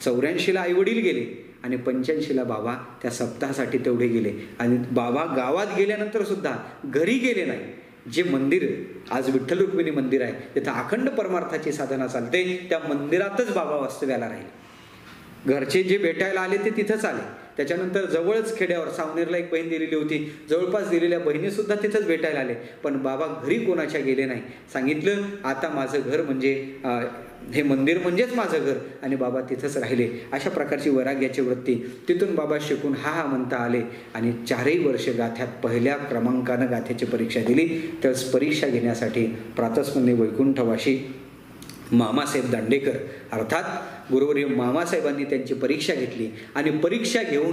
84ला आईवडील गेले आणि 85ला बाबा त्या सप्ताहासाठी तेवढे गेले. आणि बाबा गावात गेल्यानंतर सुद्धा घरी गेले नाही. जे मंदिर आज विठ्ठल रुक्मिणी मंदिर आहे तिथं अखंड परमार्थाची साधना चालते, त्या मंदिरातच बाबा वास्तव्याला राहिले. घरचे जे भेटायला आले ते तिथंच आले. त्याच्यानंतर जवळच खेड्यावर सावनेरला एक बहीण दिलेली होती, जवळपास दिलेल्या बहिणीसुद्धा तिथंच भेटायला आले. पण बाबा घरी कोणाच्या गेले नाही. सांगितलं आता माझं घर म्हणजे हे मंदिर म्हणजेच माझं घर, आणि बाबा तिथंच राहिले. अशा प्रकारची वैराग्याची वृत्ती. तिथून बाबा शिकून हा म्हणता आले आणि 4ही वर्ष गाथ्यात पहिल्या क्रमांकानं गाथ्याची परीक्षा दिली. त्यावेळेस परीक्षा घेण्यासाठी प्रातस्मरणीय वैकुंठवासी मामासाहेब दांडेकर अर्थात गुरुवर्य मामासाहेबांनी त्यांची परीक्षा घेतली आणि परीक्षा घेऊन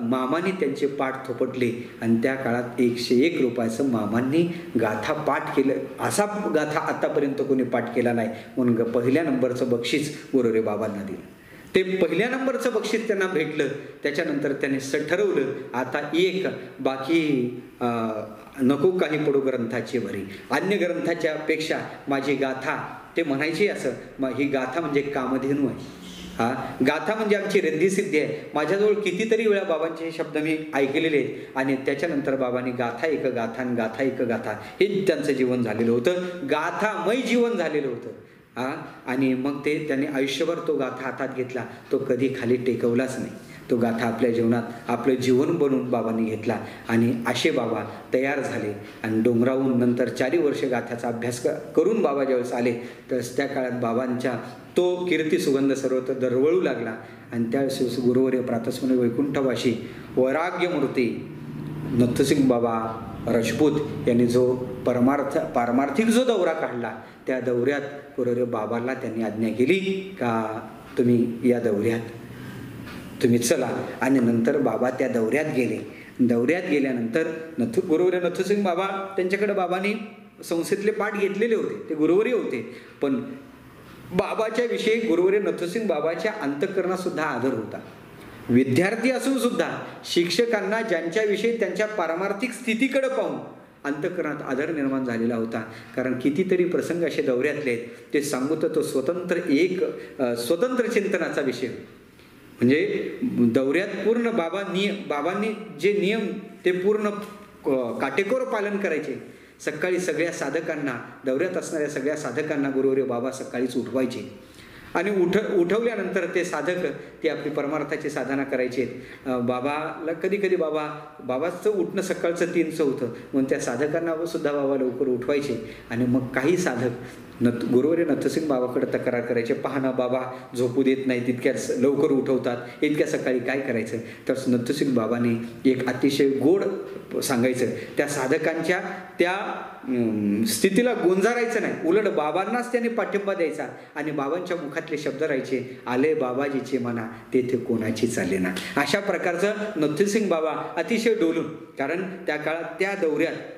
मामांनी त्यांचे पाठ थोपटले. आणि त्या काळात 101 रुपयाचं मामांनी गाथा पाठ केलं. असा गाथा आतापर्यंत कोणी पाठ केला नाही. म्हणून पहिल्या नंबरचं बक्षीस गुरुवर्य बाबांना दिलं. ते पहिल्या नंबरचं बक्षीस त्यांना भेटलं. त्याच्यानंतर त्याने ठरवलं आता एक बाकी नको काही पडू ग्रंथाची भरी, अन्य ग्रंथाच्या पेक्षा माझी गाथा ते म्हणायची असं, ही गाथा म्हणजे कामधेनू आहे. गाथा म्हणजे आमची रिद्धिसिद्धी आहे. माझ्याजवळ कितीतरी वेळा बाबांचे हे शब्द मी ऐकलेले आहेत. आणि त्याच्यानंतर बाबांनी गाथा एक गाथा आणि गाथा एक गाथा हे त्यांचं जीवन झालेलं होतं. गाथामय जीवन झालेलं होतं. आणि मग ते त्यांनी आयुष्यभर तो गाथा हातात घेतला. तो कधी खाली टेकवलाच नाही. तो गाथा आपल्या जीवनात आपलं जीवन बनवून बाबांनी घेतला. आणि असे बाबा तयार झाले. आणि डोंगराहून नंतर 4 वर्ष गाथ्याचा अभ्यास करून बाबा ज्यावेळेस आले तर त्या काळात बाबांच्या तो कीर्ती सुगंध सर्वत्र दरवळू लागला. आणि त्यावेळेस गुरुवर्य प्रातस्मरणीय वैकुंठवासी वैराग्यमूर्ती नथसिंग बाबा राजपूत यांनी जो पारमार्थिक जो दौरा काढला, त्या दौऱ्यात गुरुवर्य बाबांना त्यांनी आज्ञा केली का तुम्ही या दौऱ्यात तुम्ही चला. आणि नंतर बाबा त्या दौऱ्यात गेले. दौऱ्यात गेल्यानंतर गुरुवर्य नथसिंग बाबा त्यांच्याकडे बाबांनी संस्थेतले पाठ घेतलेले होते, ते गुरुवर्य होते. पण बाबाच्या विषयी गुरुवर्य नथसिंग बाबाच्या अंतःकरणात सुद्धा आदर होता. विद्यार्थी असून सुद्धा शिक्षकांना ज्यांच्याविषयी त्यांच्या पारमार्थिक स्थितीकडे पाहून अंतःकरणात आदर निर्माण झालेला होता. कारण कितीतरी प्रसंग असे दौऱ्यातले आहेत, ते सांगू तर तो स्वतंत्र चिंतनाचा विषय. म्हणजे दौऱ्यात पूर्ण बाबांनी जे नियम ते पूर्ण काटेकोर पालन करायचे. सकाळी सगळ्या साधकांना, दौऱ्यात असणाऱ्या सगळ्या साधकांना गुरुवर्य बाबा सकाळीच उठवायचे. आणि उठवल्यानंतर ते साधक ते आपली परमार्थाची साधना करायचे. बाबाला कधी बाबाचं उठणं सकाळचं 3चं होतं, म्हणून त्या साधकांना सुद्धा बाबा लवकर उठवायचे. आणि मग काही साधक गुरुवर्य नथसिंग बाबाकडे तक्रार करायचे, पाहणं बाबा झोपू देत नाही, तितक्या लवकर उठवतात, इतक्या सकाळी काय करायचं. तर नथसिंग बाबांनी एक अतिशय गोड सांगायचं, त्या साधकांच्या त्या स्थितीला गोंजारायचं नाही, उलट बाबांनाच त्यांनी पाठिंबा द्यायचा. आणि बाबांच्या मुखातले शब्द राहायचे, आले बाबाजीचे म्हणा तेथे कोणाची चाले ना. अशा प्रकारचं नथसिंग बाबा अतिशय डोलून, कारण त्या काळात त्या दौऱ्यात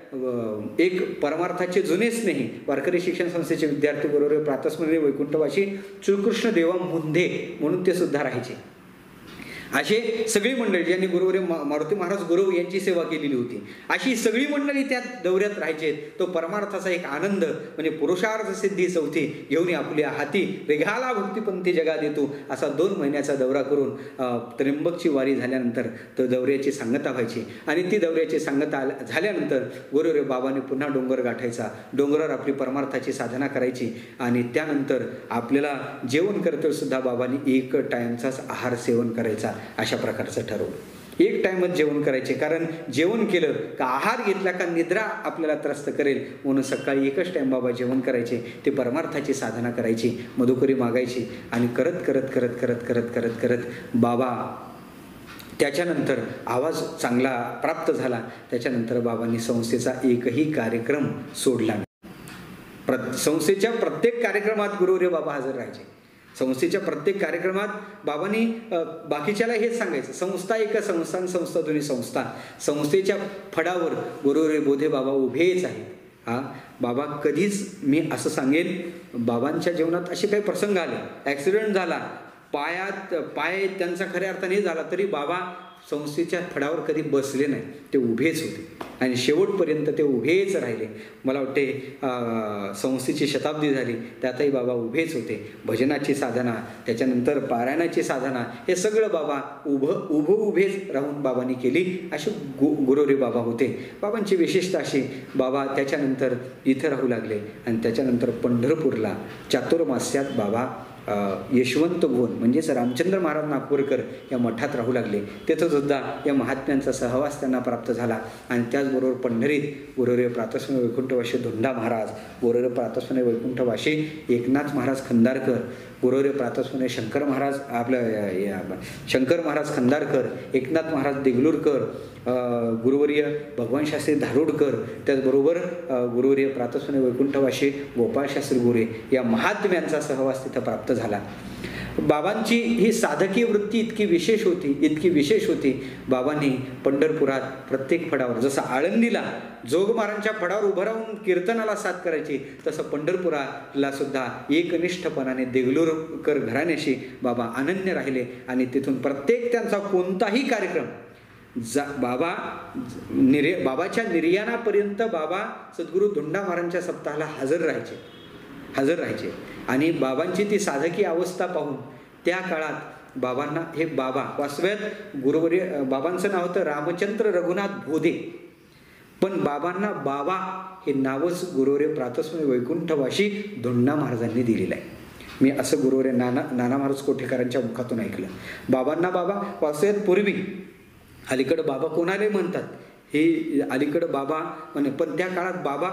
एक परमार्थाचे जुने स्नेही वारकरी शिक्षण संस्थेचे विद्यार्थी बरोबर प्रातस्मरणीय वैकुंठवासी श्रीकृष्ण देवा मुंधे म्हणून ते सुद्धा राहायचे. असे सगळी मंडळी ज्यांनी गुरुवर्य मारुती महाराज गुरु यांची सेवा केलेली होती, अशी सगळी मंडळी त्या दौऱ्यात राहायचे. तो परमार्थाचा एक आनंद म्हणजे पुरुषार्थ सिद्धी चौथी घेऊन आपल्या हाती रेघाला भक्तिपंथी जगा देतो असा 2 महिन्याचा दौरा करून त्र्यंबकची वारी झाल्यानंतर तो दौऱ्याची सांगता व्हायची. आणि ती दौऱ्याची सांगता झाल्यानंतर गुरुवर्य बाबांनी पुन्हा डोंगर गाठायचा, डोंगरावर आपली परमार्थाची साधना करायची. आणि त्यानंतर आपल्याला जेवण करतो सुद्धा बाबांनी 1 टाइमचाच आहार सेवन करायचा, अशा प्रकारचं ठरवलं. एक टाइमच जेवण करायचे, कारण जेवण केलं का आहार घेतला का निद्रा आपल्याला त्रस्त करेल म्हणून सकाळी एकच टाइम बाबा जेवण करायचे. ते परमार्थाची साधना करायची, मधुकरी मागायची आणि करत करत करत करत करत करत करत बाबा त्याच्यानंतर आवाज चांगला प्राप्त झाला. त्याच्यानंतर बाबांनी संस्थेचा एकही कार्यक्रम सोडला नाही. संस्थेच्या प्रत्येक कार्यक्रमात गुरुवर्य बाबा हजर राहायचे. संस्थेच्या प्रत्येक कार्यक्रमात बाबांनी बाकीच्याला हेच सांगायचं, संस्था एक संस्थान, संस्था दोन्ही संस्था. संस्थेच्या फडावर गुरुवर्य बोधे बाबा उभेच आहेत. बाबा कधीच मी असं सांगेन, बाबांच्या जीवनात असे काही प्रसंग आले, ॲक्सिडेंट झाला, पाय त्यांचा खऱ्या अर्थाने झाला, तरी बाबा संस्थेच्या फडावर कधी बसले नाही. ते उभेच होते आणि शेवटपर्यंत ते उभेच राहिले. मला वाटते संस्थेची शताब्दी झाली त्यातही बाबा उभेच होते. भजनाची साधना, त्याच्यानंतर पारायणाची साधना, हे सगळं बाबा उभेच राहून बाबांनी केली. असे गुरुवर्य बाबा होते. बाबांची विशेषता अशी, बाबा त्याच्यानंतर इथं राहू लागले आणि त्याच्यानंतर पंढरपूरला चातुर्मास्यात बाबा यशवंत भुवन म्हणजेच रामचंद्र महाराज नागपूरकर या मठात राहू लागले. तिथं सुद्धा या महात्म्यांचा सहवास त्यांना प्राप्त झाला. आणि त्याचबरोबर पंढरीत गुरुवर्य प्रातस्मरणीय वैकुंठवासी धोंडा महाराज, गुरुवर्य प्रातस्मरणीय वैकुंठवासी एकनाथ महाराज खंदारकर, गुरुवर्य प्रातस्मरणीय शंकर महाराज खंदारकर, एकनाथ महाराज देगलूरकर, गुरुवर्य भगवान शास्त्री धारोडकर, त्याचबरोबर गुरुवर्य प्रातस्मरणीय वैकुंठवासी गोपाळशास्त्री गोरे या महात्म्यांचा सहवास तिथं प्राप्त झाला. बाबांची ही साधकीय वृत्ती इतकी विशेष होती. बाबांनी पंढरपुरात प्रत्येक फडावर, जसं आळंदीला जोगमारांच्या फडावर उभं राहून कीर्तनाला साथ करायची, तसं पंढरपुराला सुद्धा एकनिष्ठपणाने देगलूरकर घराण्याशी बाबा अनन्य राहिले. आणि तिथून प्रत्येक त्यांचा कोणताही कार्यक्रम बाबाच्या निर्याणापर्यंत बाबा सद्गुरू धोंडा महाराजांच्या सप्ताहाला हजर राहायचे. आणि बाबांची ती साधकी अवस्था पाहून त्या काळात बाबांना हे बाबा वास्तव्यात गुरुवर्य बाबांचं नाव होतं रामचंद्र रघुनाथ बोधे, पण बाबांना बाबा हे नावच गुरुवर्य प्रातस्मरणीय वैकुंठवासी धोंडा महाराजांनी दिलेलं आहे. मी असं गुरुवर्य नाना महाराज कोठेकरांच्या मुखातून ऐकलं. बाबांना बाबा वास्तव्यात पूर्वी अलीकडं बाबा कोणालाही म्हणतात, हे अलीकडं बाबा म्हणे, पण त्या काळात बाबा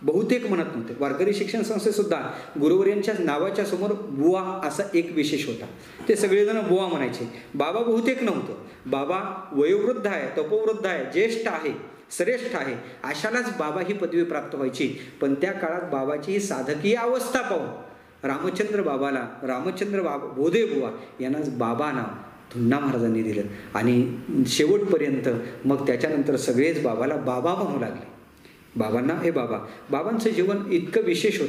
बहुतेक म्हणत नव्हते. वारकरी शिक्षण संस्थेसुद्धा गुरुवर्यांच्या नावाच्या समोर बुवा असा एक विशेष होता. ते सगळेजण बुवा म्हणायचे. बाबा बहुतेक नव्हतं. बाबा वयोवृद्ध आहे, तपोवृद्ध आहे, ज्येष्ठ आहे, श्रेष्ठ आहे, अशालाच बाबा ही पदवी प्राप्त व्हायची. पण त्या काळात बाबाची ही साधकीय अवस्था पाहून रामचंद्र बोधे बुवा यांनाच बाबा नाव धोंडा महाराजांनी दिलं. आणि शेवटपर्यंत मग त्याच्यानंतर सगळेच बाबाला बाबा म्हणू लागले. बाबांना हे बाबांचं जीवन इतकं विशेष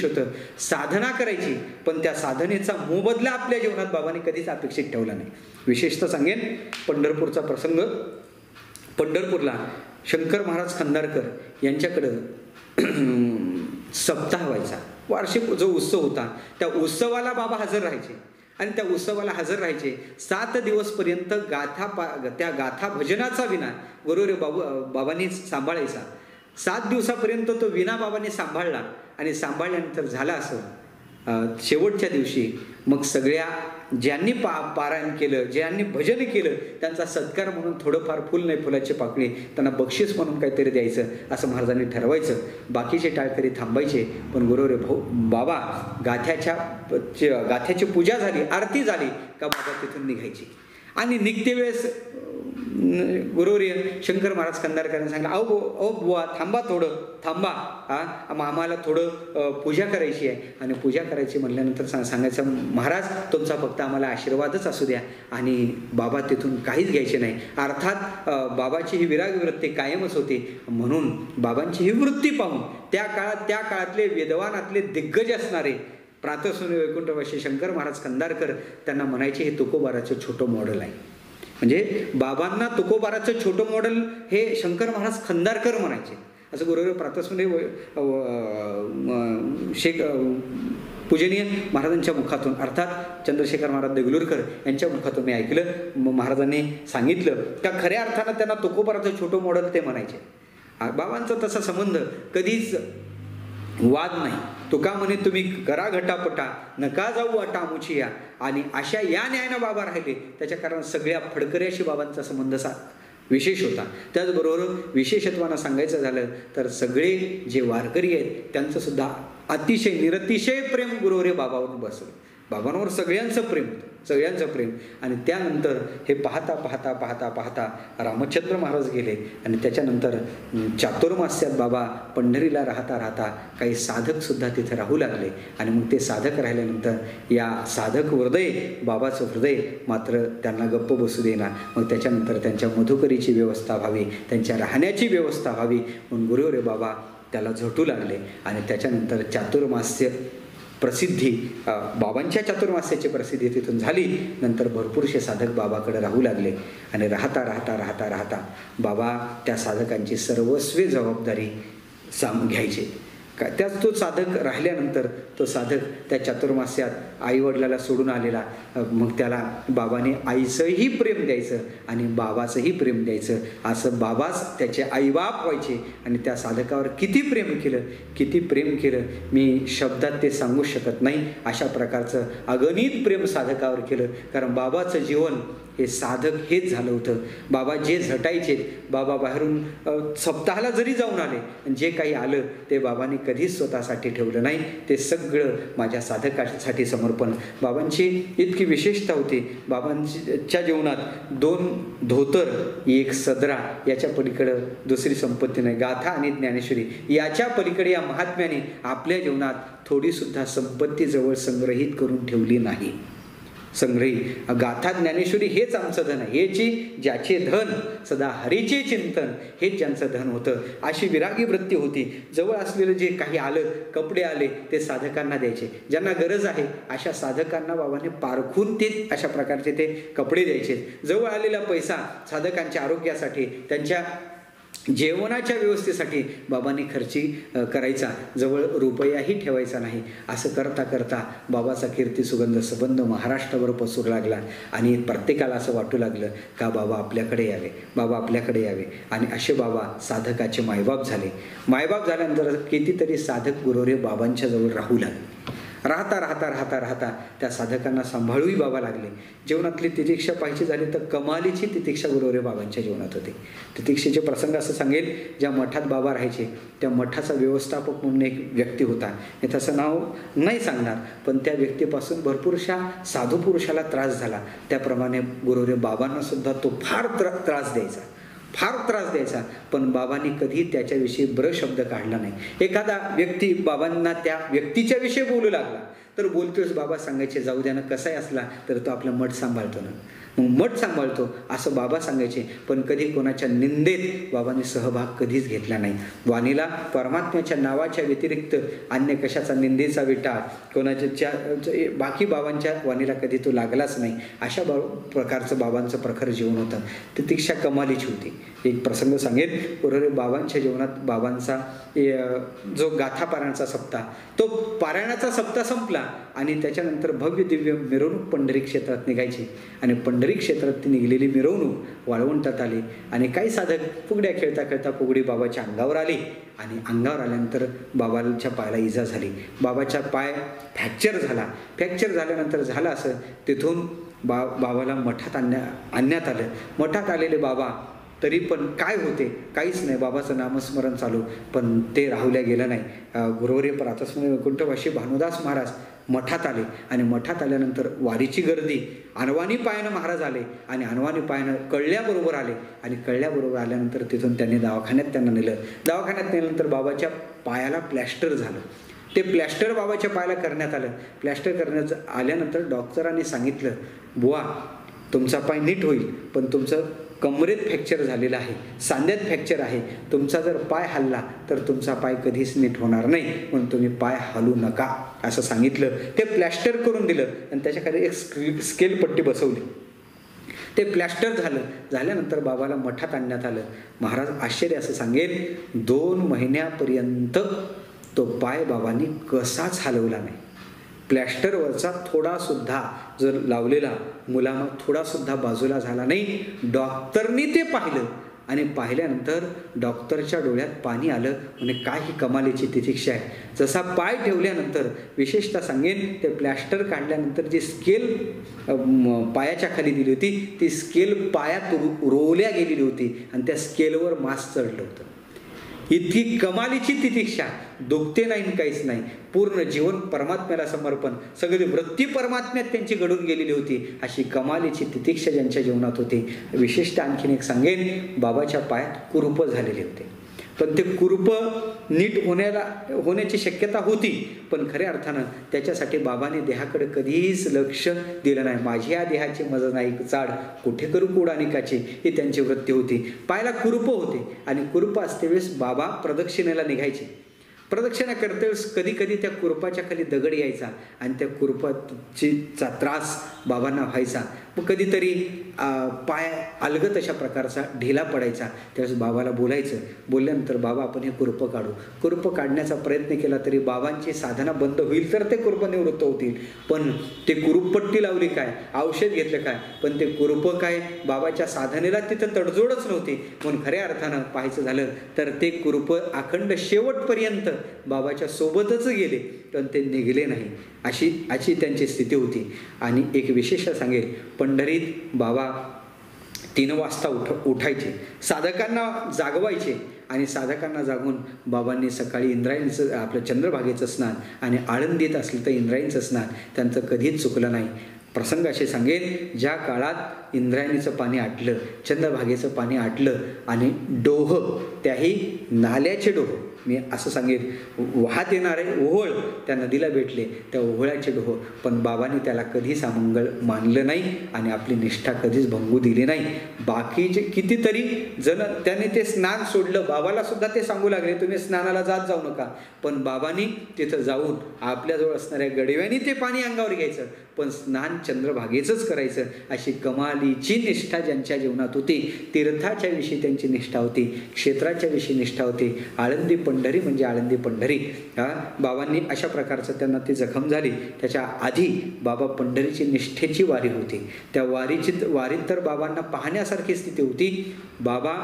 होतं. साधना करायची, पण त्या साधनेचा मोबदला आपल्या जीवनात बाबांनी कधीच अपेक्षित ठेवला नाही. विशेषतः सांगेन पंढरपूरचा प्रसंग. पंढरपूरला शंकर महाराज खंदारकर यांच्याकडं सप्ताह व्हायचा, वार्षिक जो उत्सव होता त्या उत्सवाला बाबा हजर राहायचे. आणि त्या उत्सवाला हजर राहायचे. 7 दिवसपर्यंत त्या गाथा भजनाचा विना गुरुवर्य बाबांनी सांभाळायचा. 7 दिवसापर्यंत तो विना बाबांनी सांभाळला. आणि सांभाळल्यानंतर झाला असं, शेवटच्या दिवशी मग सगळ्या ज्यांनी पारायण केलं, ज्यांनी भजन केलं, त्यांचा सत्कार म्हणून थोडंफार फुल नाही फुलाची पाकळी त्यांना बक्षीस म्हणून काहीतरी द्यायचं असं महाराजांनी ठरवायचं. बाकीचे टाळकरी थांबायचे. पण गुरुवर्य बाबा गाथ्याची पूजा झाली, आरती झाली का बाबा तिथून निघायची. आणि निघते वेळेस गुरुवर्य शंकर महाराज खंदारकरांनी सांगितलं, अहो बुवा थांबा, आम्हाला थोडं पूजा करायची आहे. आणि पूजा करायची म्हटल्यानंतर सांगायचं, महाराज तुमचा फक्त आम्हाला आशीर्वादच असू द्या. आणि बाबा तिथून काहीच घ्यायचे नाही. अर्थात बाबाची ही विरागी वृत्ती कायमच होती. म्हणून बाबांची ही वृत्ती पाहून त्या काळातले वेदवानातले दिग्गज असणारे प्रातस्मरणीय वैकुंठवासी शंकर महाराज खंदारकर त्यांना म्हणायचे, हे तुकोबाराचं छोटं मॉडेल आहे. म्हणजे बाबांना तुकोबाराचं छोटं मॉडेल हे शंकर महाराज खंदारकर म्हणायचे. असं गुरुवर्य प्रातस्मरणीय पूजनीय महाराजांच्या मुखातून, अर्थात चंद्रशेखर महाराज देगलूरकर यांच्या मुखातून मी ऐकलं. महाराजांनी सांगितलं का खऱ्या अर्थानं त्यांना तुकोबाराचं छोटं मॉडेल ते म्हणायचे. बाबांचा तसा संबंध कधीच वाद नाही. तुका म्हणे तुम्ही करा घटापटा, नका जाऊ वाटा आमुची या. आणि अशा या न्यायानं बाबा राहिले. त्याच्या कारण सगळ्या फडकऱ्याशी बाबांचा संबंध विशेष होता. त्याचबरोबर विशेषत्वानं सांगायचं झालं तर सगळे जे वारकरी आहेत त्यांचं सुद्धा अतिशय निरतिशय प्रेम गुरुवरे बाबावर बसलं. बाबांवर सगळ्यांचं प्रेम होतं, सगळ्यांचं प्रेम. आणि त्यानंतर हे पाहता पाहता पाहता पाहता रामचंद्र महाराज गेले. आणि त्याच्यानंतर चातुर्मास्यात बाबा पंढरीला राहता राहता काही साधकसुद्धा तिथे राहू लागले. आणि मग ते साधक राहिल्यानंतर या साधक हृदय, बाबाचं हृदय मात्र त्यांना गप्प बसू देणार. मग त्याच्यानंतर त्यांच्या मधुकरीची व्यवस्था व्हावी, त्यांच्या राहण्याची व्यवस्था व्हावी म्हणून गुरुवरे बाबा त्याला झटू लागले. आणि त्याच्यानंतर चातुर्मास्य प्रसिद्धी, बाबांच्या चातुर्मास्याची प्रसिद्धी तिथून झाली. नंतर भरपूरसे साधक बाबाकडे राहू लागले. आणि राहता राहता राहता राहता बाबा त्या साधकांची सर्वस्वी जबाबदारी घ्यायचे. त्याच तो साधक राहिल्यानंतर तो साधक त्या चातुर्मास्यात आईवडिलाला सोडून आलेला. मग त्याला बाबाने आईचंही प्रेम द्यायचं आणि बाबाचंही प्रेम द्यायचं, असं बाबाच त्याचे आईबाप व्हायचे. आणि त्या साधकावर किती प्रेम केलं, किती प्रेम केलं मी शब्दात ते सांगू शकत नाही. अशा प्रकारचं अगणित प्रेम साधकावर केलं. कारण बाबाचं जीवन हे साधक हेच झालं होतं. बाबा जे झटायचे, बाबा बाहेरून सप्ताहाला जरी जाऊन आले, जे काही आलं ते बाबांनी कधीच स्वतःसाठी ठेवलं नाही. ते सगळं माझ्या साधकासाठी समर्पण. बाबांची इतकी विशेषता होती. बाबांच्या जीवनात 2 धोतर, 1 सदरा, याच्या पलीकडं दुसरी संपत्ती नाही. गाथा आणि ज्ञानेश्वरी याच्या पलीकडे या महात्म्याने आपल्या जीवनात थोडीसुद्धा संपत्ती जवळ संग्रहित करून ठेवली नाही. संग्रही गाथा ज्ञानेश्वरी हेच आमचं धन आहे. ज्याचे धन सदा हरीचे चिंतन हेच ज्यांचं धन होतं. अशी विरागी वृत्ती होती. जवळ असलेलं जे काही आलं, कपडे आले ते साधकांना द्यायचे. ज्यांना गरज आहे अशा साधकांना बाबांनी पारखून ते अशा प्रकारचे ते कपडे द्यायचे. जवळ आलेला पैसा साधकांच्या आरोग्यासाठी, त्यांच्या जेवणाच्या व्यवस्थेसाठी बाबांनी खर्ची करायचा. जवळ रुपयाही ठेवायचा नाही. असं करता करता बाबाचा कीर्ती सुगंध संबंध महाराष्ट्रावर पसरू लागला. आणि प्रत्येकाला असं वाटू लागलं का बाबा आपल्याकडे यावे, बाबा आपल्याकडे यावे. आणि असे बाबा साधकाचे मायबाप झाले. मायबाप झाल्यानंतर कितीतरी साधक गुरुवरे बाबांच्या जवळ राहू लागले. राहता राहता राहता राहता त्या साधकांना सांभाळूही बाबा लागले. जीवनातली तितिक्षा पाहिजे झाली तर कमालीची तितिक्षा गुरुवरे बाबांच्या जीवनात होती. तितिक्षेचे प्रसंग असं सांगेल, ज्या मठात बाबा राहायचे त्या मठाचा व्यवस्थापक म्हणून एक व्यक्ती होता. मी त्याचं नाव नाही सांगणार, पण त्या व्यक्तीपासून भरपूरशा साधू पुरुषाला त्रास झाला. त्याप्रमाणे गुरुवरे बाबांना सुद्धा तो फार त्रास द्यायचा, फार त्रास द्यायचा. पण बाबांनी कधी त्याच्याविषयी ब्र शब्द काढला नाही. एखादा व्यक्ती बाबांना त्या व्यक्तीच्या विषयी बोलू लागला तर बोलतोच बाबा सांगायचे जाऊ द्या ना, कसाही असला तर तो आपला मठ सांभाळतो ना, मग मठ सांभाळतो असं बाबा सांगायचे. पण कधी कोणाच्या निंदेत बाबांनी सहभाग कधीच घेतला नाही. वाणीला परमात्म्याच्या नावाच्या व्यतिरिक्त अन्य कशाचा निंदेचा विटा कोणाच्या बाकी बाबांच्या वाणीला कधी तो लागलाच नाही. अशा प्रकारचं बाबांचं प्रखर जीवन होतं. तितिक्षा कमालीची होती. एक प्रसंग सांगेल. बरोबर बाबांच्या जीवनात बाबांचा जो गाथा पारायणाचा सप्ताह, तो पारायणाचा सप्ताह संपला आणि त्याच्यानंतर भव्य दिव्य मिरवणूक पंढरी क्षेत्रात निघायची. आणि पंढरी क्षेत्रात ती निघलेली मिरवणूक वाळवंटात आली. आणि काही साधक फुगड्या खेळता खेळता फुगडी बाबाच्या अंगावर आली. आणि अंगावर आल्यानंतर बाबाच्या पायाला इजा झाली. बाबाचा पाय फ्रॅक्चर झाला. फ्रॅक्चर झाल्यानंतर झालं असं तिथून बाबाला मठात आणण्यात आलं. मठात आलेले बाबा तरी पण काय होते, काहीच नाही. बाबाचं नामस्मरण चालू, पण ते राहुल्या गेलं नाही. गुरुवर्य प्रातस्मरण वैकुंठवासी भानुदास महाराज मठात आले. आणि मठात आल्यानंतर वारीची गर्दी, अनवाणी पायानं महाराज आले. आणि अनवाणी पायानं कळल्याबरोबर आले. आणि कळल्याबरोबर आल्यानंतर तिथून त्यांनी दवाखान्यात त्यांना नेलं. दवाखान्यात नेल्यानंतर बाबाच्या पायाला प्लॅस्टर झालं. ते प्लॅस्टर बाबाच्या पायाला करण्यात आलं. प्लॅस्टर करण्यात आल्यानंतर डॉक्टरांनी सांगितलं, बुवा तुमचा पाय नीट होईल, पण तुमचं कमरेत फ्रॅक्चर झालेला आहे, सांध्यात फ्रॅक्चर आहे. तुमचा जर पाय हलला तर तुमचा पाय कधीच नीट होणार नाही, म्हणून तुम्ही पाय हलू नका असं सांगितलं. ते प्लॅस्टर करून दिलं आणि त्याच्याखाली एक स्केल पट्टी बसवली. ते प्लॅस्टर झाल्यानंतर बाबाला मठात आणण्यात आलं. महाराज आश्चर्य असं सांगेल, 2 महिन्यापर्यंत तो पाय बाबांनी कसाच हलवला नाही. प्लॅस्टरवरचा थोडासुद्धा जर लावलेला मुलामा थोडासुद्धा बाजूला झाला नाही. डॉक्टरनी ते पाहिलं आणि पाहिल्यानंतर डॉक्टरच्या डोळ्यात पाणी आलं. म्हणे काय ही कमालीची तितिक्षा आहे. जसा पाय ठेवल्यानंतर, विशेषतः सांगेन, ते प्लॅस्टर काढल्यानंतर जी स्केल पायाच्या खाली दिली होती, ती स्केल पायात रोवल्या गेलेली होती आणि त्या स्केलवर मांस चढलं होतं. इतकी कमालीची तितिक्षा, दुखते नाही, काहीच नाही, पूर्ण जीवन परमात्म्याला समर्पण, सगळी वृत्ती परमात्म्यात त्यांची घडून गेलेली होती. अशी कमालीची तितिक्षा ज्यांच्या जीवनात होती. विशेषतः आणखीन एक सांगेन, बाबाच्या पायात कुरूप झालेले होते, पण ते कुरूप नीट होण्याची शक्यता होती, पण खऱ्या अर्थानं त्याच्यासाठी बाबाने देहाकडे कधीच लक्ष दिलं नाही. माझी या देहाची मज नाही चाड, कुठे करू कुडानिकाची, ही त्यांची वृत्ती होती. पायाला कुरूप होते आणि कुरूप असते वेळेस बाबा प्रदक्षिणेला निघायचे. प्रदक्षिणा करते वेळेस कधी कधी त्या कुरूपाच्या खाली दगड यायचा आणि त्या कुरूपाचा त्रास बाबांना व्हायचा. मग कधीतरी पाय अलगत अशा प्रकारचा ढिला पडायचा. त्यावेळेस बाबाला बोलल्यानंतर बाबा आपण हे कुरूप काढू. कुरूप काढण्याचा प्रयत्न केला तरी बाबांची साधना बंद होईल तर ते कुरूप निवृत्त होतील. पण ते कुरूप पट्टी लावली काय, औषध घेतलं काय, पण ते कुरूप काय बाबाच्या साधनेला तिथं तडजोडच नव्हती. म्हणून खऱ्या अर्थानं पाहायचं झालं तर ते कुरूप अखंड शेवटपर्यंत बाबाच्या सोबतच गेले, पण ते निघले नाही. अशी त्यांची स्थिती होती. आणि एक विशेष सांगेल, पंढरीत बाबा 3 वाजता उठायचे, साधकांना जागवायचे आणि साधकांना जागून बाबांनी सकाळी इंद्रायणीचं आपलं चंद्रभागेचं स्नान आणि आळंदीत असलं तर इंद्रायणीचं स्नान त्यांचं कधीच चुकलं नाही. प्रसंग असे सांगेन, ज्या काळात इंद्रायणीचं पाणी आटलं, चंद्रभागेचं पाणी आटलं आणि डोह, त्याही नाल्याचे डोह, मी असं सांगेन वाहत येणारे ओहोळ त्या नदीला भेटले, त्या ओहोळाचे डोह, पण बाबांनी त्याला कधीच अमंगळ मानलं नाही आणि आपली निष्ठा कधीच भंगू दिली नाही. बाकीचे कितीतरी जण त्याने ते स्नान सोडलं, बाबाला सुद्धा ते सांगू लागले तुम्ही स्नानाला जात जाऊ नका, पण बाबांनी तिथं जाऊन आपल्याजवळ असणाऱ्या गडव्यानी ते पाणी अंगावर घ्यायचं, पण स्नान चंद्रभागेचंच करायचं. अशी कमालीची निष्ठा ज्यांच्या जीवनात होती. तीर्थाच्या विषयी त्यांची निष्ठा होती, क्षेत्राच्या विषयी निष्ठा होती. आळंदी पंढरी म्हणजे आळंदी पंढरी. बाबांनी अशा प्रकारचं त्यांना ती जखम झाली. त्याच्या आधी बाबा पंढरीची निष्ठेची वारी होती. त्या वारीत तर बाबांना पाहण्यासारखी स्थिती होती. बाबा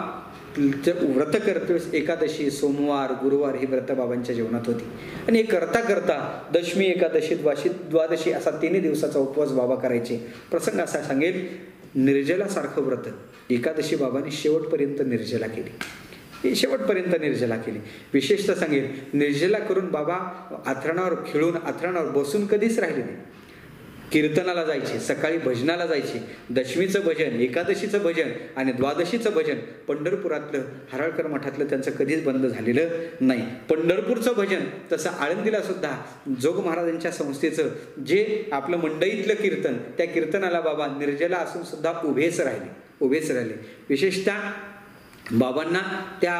व्रत करते, एकादशी, सोमवार, गुरुवार ही व्रत बाबांच्या जीवनात होती. आणि हे करता करता दशमी, एकादशी, द्वादशी असा 3 दिवसाचा उपवास बाबा करायचे. प्रसंग असा सांगेल, निर्जलासारखं व्रत एकादशी बाबांनी शेवटपर्यंत निर्जला केली. विशेषतः सांगेल, निर्जला करून बाबा आथरणावर खिळून, आथरणावर बसून कधीच राहिले नाही. कीर्तनाला जायचे, सकाळी भजनाला जायचे. दशमीचं भजन, एकादशीचं भजन आणि द्वादशीचं भजन पंढरपुरातलं, हराळकर मठातलं त्यांचं कधीच बंद झालेलं नाही. पंढरपूरचं भजन तसं आळंदीला सुद्धा जोग महाराजांच्या संस्थेचं जे आपलं मंडईतलं कीर्तन, त्या कीर्तनाला बाबा निर्जला असून सुद्धा उभेच राहिले. विशेषतः बाबांना त्या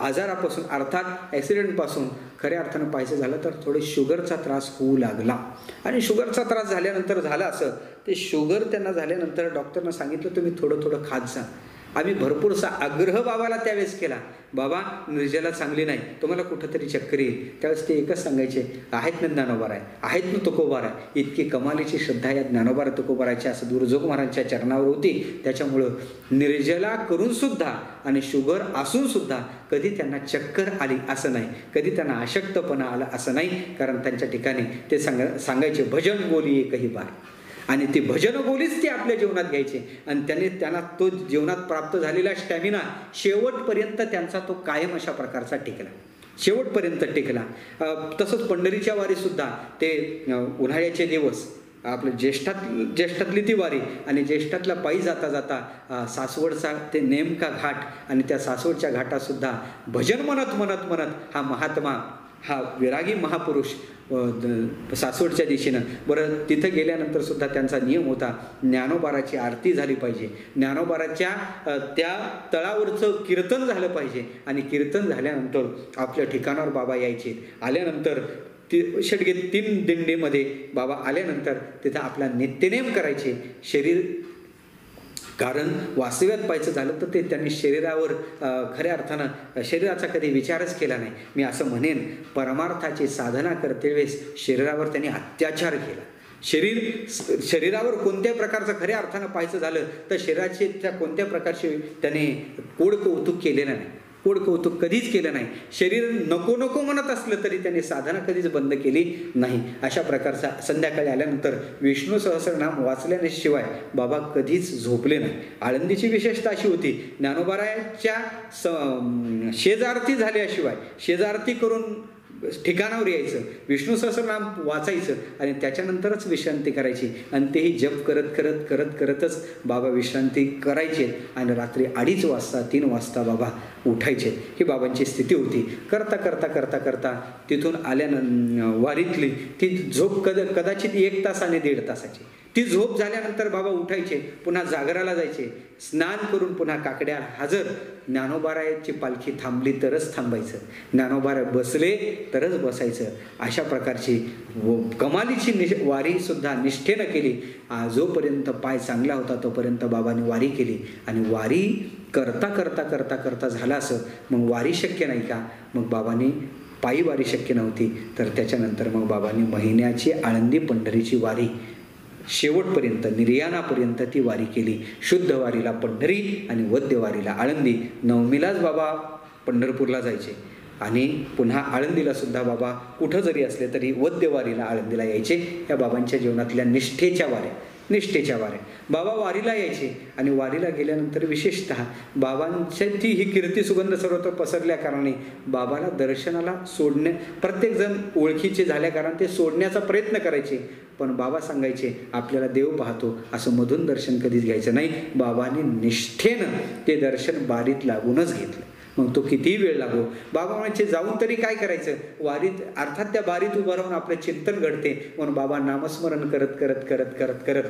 आजारापासून, अर्थात ॲक्सिडेंटपासून खऱ्या अर्थानं पाहायचं झालं तर थोडे शुगरचा त्रास होऊ लागला. आणि शुगरचा त्रास झाल्यानंतर झालं असं, ते शुगर त्यांना झाल्यानंतर डॉक्टरनं सांगितलं तुम्ही थोडं खात जा. आम्ही भरपूरसा आग्रह बाबाला त्यावेळेस केला, बाबा निर्जला चांगली नाही, तुम्हाला कुठंतरी चक्कर येईल. त्यावेळेस ते एकच सांगायचे, आहेत ना ज्ञानोबा आहे, आहेत ना तुकोबा आहे. इतकी कमालीची श्रद्धा या ज्ञानोबा तुकोबाराची असं दुर्जोग महाराजांच्या चरणावर होती. त्याच्यामुळं निर्जला करून सुद्धा आणि शुगर असून सुद्धा कधी त्यांना चक्कर आली असं नाही, कधी त्यांना अशक्तपणा आला असं नाही. कारण त्यांच्या ठिकाणी ते सांगायचे भजन बोली एकही बार, आणि ती भजन बोलीच ते आपल्या जीवनात घ्यायचे. आणि त्यांना तो जीवनात प्राप्त झालेला स्टॅमिना शेवटपर्यंत त्यांचा तो कायम अशा प्रकारचा शेवटपर्यंत टिकला. तसंच पंढरीच्या वारीसुद्धा ते उन्हाळ्याचे दिवस, आपलं ज्येष्ठातली ती वारी आणि ज्येष्ठातला पायी जाता जाता सासवडचा ते नेमका घाट, आणि त्या सासवडच्या घाटातसुद्धा भजन म्हणत हा महात्मा, हा विरागी महापुरुष सासवडच्या दिशेनं. बरं, तिथं गेल्यानंतर सुद्धा त्यांचा नियम होता, ज्ञानोबाराची आरती झाली पाहिजे, ज्ञानोबाराच्या त्या तळावरचं कीर्तन झालं पाहिजे. आणि कीर्तन झाल्यानंतर आपल्या ठिकाणावर बाबा यायचे. आल्यानंतर षडगे 3 दिंडीमध्ये बाबा आल्यानंतर तिथं आपला नित्यनेम करायचे. कारण वास्तव्यात पाहायचं झालं तर ते त्यांनी शरीरावर खऱ्या अर्थानं शरीराचा कधी विचारच केला नाही. मी असं म्हणेन, परमार्थाची साधना करते वेळेस शरीरावर त्यांनी अत्याचार केला. शरीरावर कोणत्या प्रकारचं खऱ्या अर्थानं पाहायचं झालं तर शरीराचे त्या कोणत्या प्रकारचे त्याने कोड कौतुक केलेलं नाही, कोड कौतुक कधीच केलं नाही. शरीर नको नको म्हणत असलं तरी त्याने साधना कधीच बंद केली नाही. अशा प्रकारचा संध्याकाळी आल्यानंतर विष्णू सहस्रनाम वाचल्याशिवाय बाबा कधीच झोपले नाही. आळंदीची विशेषता अशी होती, ज्ञानोबारायांच्या शेजारती झाल्याशिवाय, शेजारती करून ठिकाणावर यायचं, विष्णू सहस्रनाम वाचायचं आणि त्याच्यानंतरच विश्रांती करायची. आणि तेही जप करत करत करत करतच बाबा विश्रांती करायचे आणि रात्री 2:30 वाजता 3 वाजता बाबा उठायचे. ही बाबांची स्थिती होती. करता करता करता करता तिथून वारीतली ती झोप कदाचित 1 तास आणि 1.5 तासाची. ती झोप झाल्यानंतर बाबा उठायचे, पुन्हा जागराला जायचे, स्नान करून पुन्हा काकड्या हजर. ज्ञानोबारायांची पालखी थांबली तरच थांबायचं, ज्ञानोबाराय बसले तरच बसायचं. अशा प्रकारची कमालीची वारीसुद्धा निष्ठेनं केली. जोपर्यंत पाय चांगला होता तोपर्यंत बाबांनी वारी केली. आणि वारी करता करता करता करता झालं असं मग वारी शक्य नाही का? मग बाबांनी पायी वारी शक्य नव्हती तर त्याच्यानंतर मग बाबांनी महिन्याची आळंदी पंढरीची वारी शेवटपर्यंत निर्याणापर्यंत ती वारी केली. शुद्ध वारीला पंढरी आणि वद्य वारीला आळंदी. नवमीलाच बाबा पंढरपूरला जायचे आणि पुन्हा आळंदीला सुद्धा बाबा कुठं जरी असले तरी वद्य वारीला आळंदीला यायचे. या बाबांच्या जीवनातल्या निष्ठेच्या वाऱ्या. बाबा वारीला यायचे आणि वारीला गेल्यानंतर विशेषतः बाबांच्या ती ही कीर्ती सुगंध सर्वत्र पसरल्या कारणाने बाबाला दर्शनाला प्रत्येकजण ओळखीचे झाल्या कारण ते सोडण्याचा प्रयत्न करायचे. पण बाबा सांगायचे आपल्याला देव पाहतो, असं मधून दर्शन कधीच घ्यायचं नाही. बाबांनी निष्ठेनं ते दर्शन बारीत लागूनच घेतलं. मग तो कितीही वेळ लागो. बाबा म्हणायचे जाऊन तरी काय करायचं, वारीत अर्थात त्या बारीत उभं राहून आपलं चिंतन घडते. म्हणून बाबा नामस्मरण करत करत करत करत करत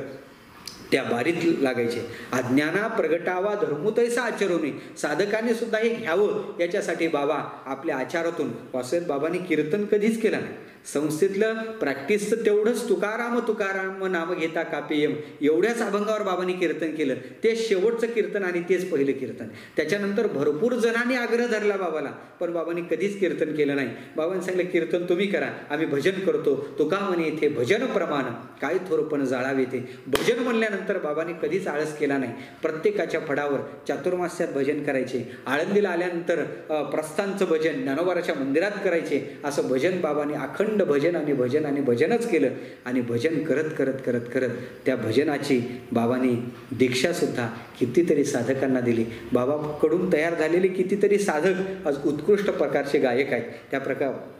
त्या बारीत लागायचे. अज्ञाना प्रगटावा धर्मोतैसा आचरणे. साधकाने सुद्धा हे घ्यावं याच्यासाठी बाबा आपल्या आचारातून वासुदेव बाबांनी कीर्तन कधीच केलं नाही. संस्थेतलं प्रॅक्टिसचं तेवढंच तुकाराम तुकाराम नाम घेता कापेयम एवढ्याच अभंगावर बाबांनी कीर्तन केलं. ते शेवटचं कीर्तन आणि तेच पहिलं कीर्तन. त्याच्यानंतर भरपूर जणांनी आग्रह धरला बाबाला, पण बाबांनी कधीच कीर्तन केलं नाही. बाबांनी सांगितलं कीर्तन तुम्ही करा, आम्ही भजन करतो. तुका म्हणे येथे भजन प्रमाण काय थोरपण जाळावे ते. भजन म्हणल्यानंतर बाबांनी कधीच आळस केला नाही. प्रत्येकाच्या फडावर चातुर्मास्यात भजन करायचे. आळंदीला आल्यानंतर प्रस्थानचं भजन ज्ञानोबाराच्या मंदिरात करायचे. असं भजन बाबांनी अखंड भजन आणि भजन आणि भजनच केलं. आणि भजन करत करत करत करत त्या भजनाची बाबांनी दीक्षासुद्धा कितीतरी साधकांना दिली. बाबाकडून तयार झालेले कितीतरी साधक आज उत्कृष्ट प्रकारचे गायक आहेत.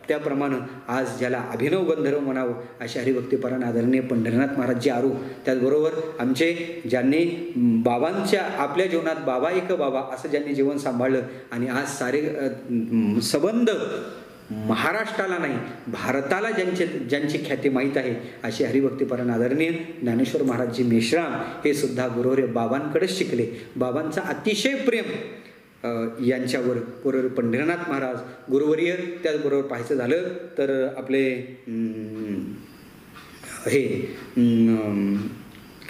त्याप्रमाणे आज ज्याला अभिनव गंधर्व म्हणावं असे हरिभक्तीपरायण आदरणीय पंढरीनाथ महाराजजी आरू, त्याचबरोबर आमचे ज्यांनी बाबांच्या आपल्या जीवनात बाबा एक बाबा असं ज्यांनी जीवन सांभाळलं आणि आज सारे संबंध महाराष्ट्राला नाही भारताला ज्यांची ख्याती माहीत आहे असे हरिभक्तीपरायण आदरणीय ज्ञानेश्वर महाराजजी मेश्राम हे सुद्धा गुरुवर्य बाबांकडेच शिकले. बाबांचा अतिशय प्रेम यांच्यावर गुरुवर्य पंढरीनाथ महाराज गुरुवर्य. त्याचबरोबर पाहायचं झालं तर आपले हे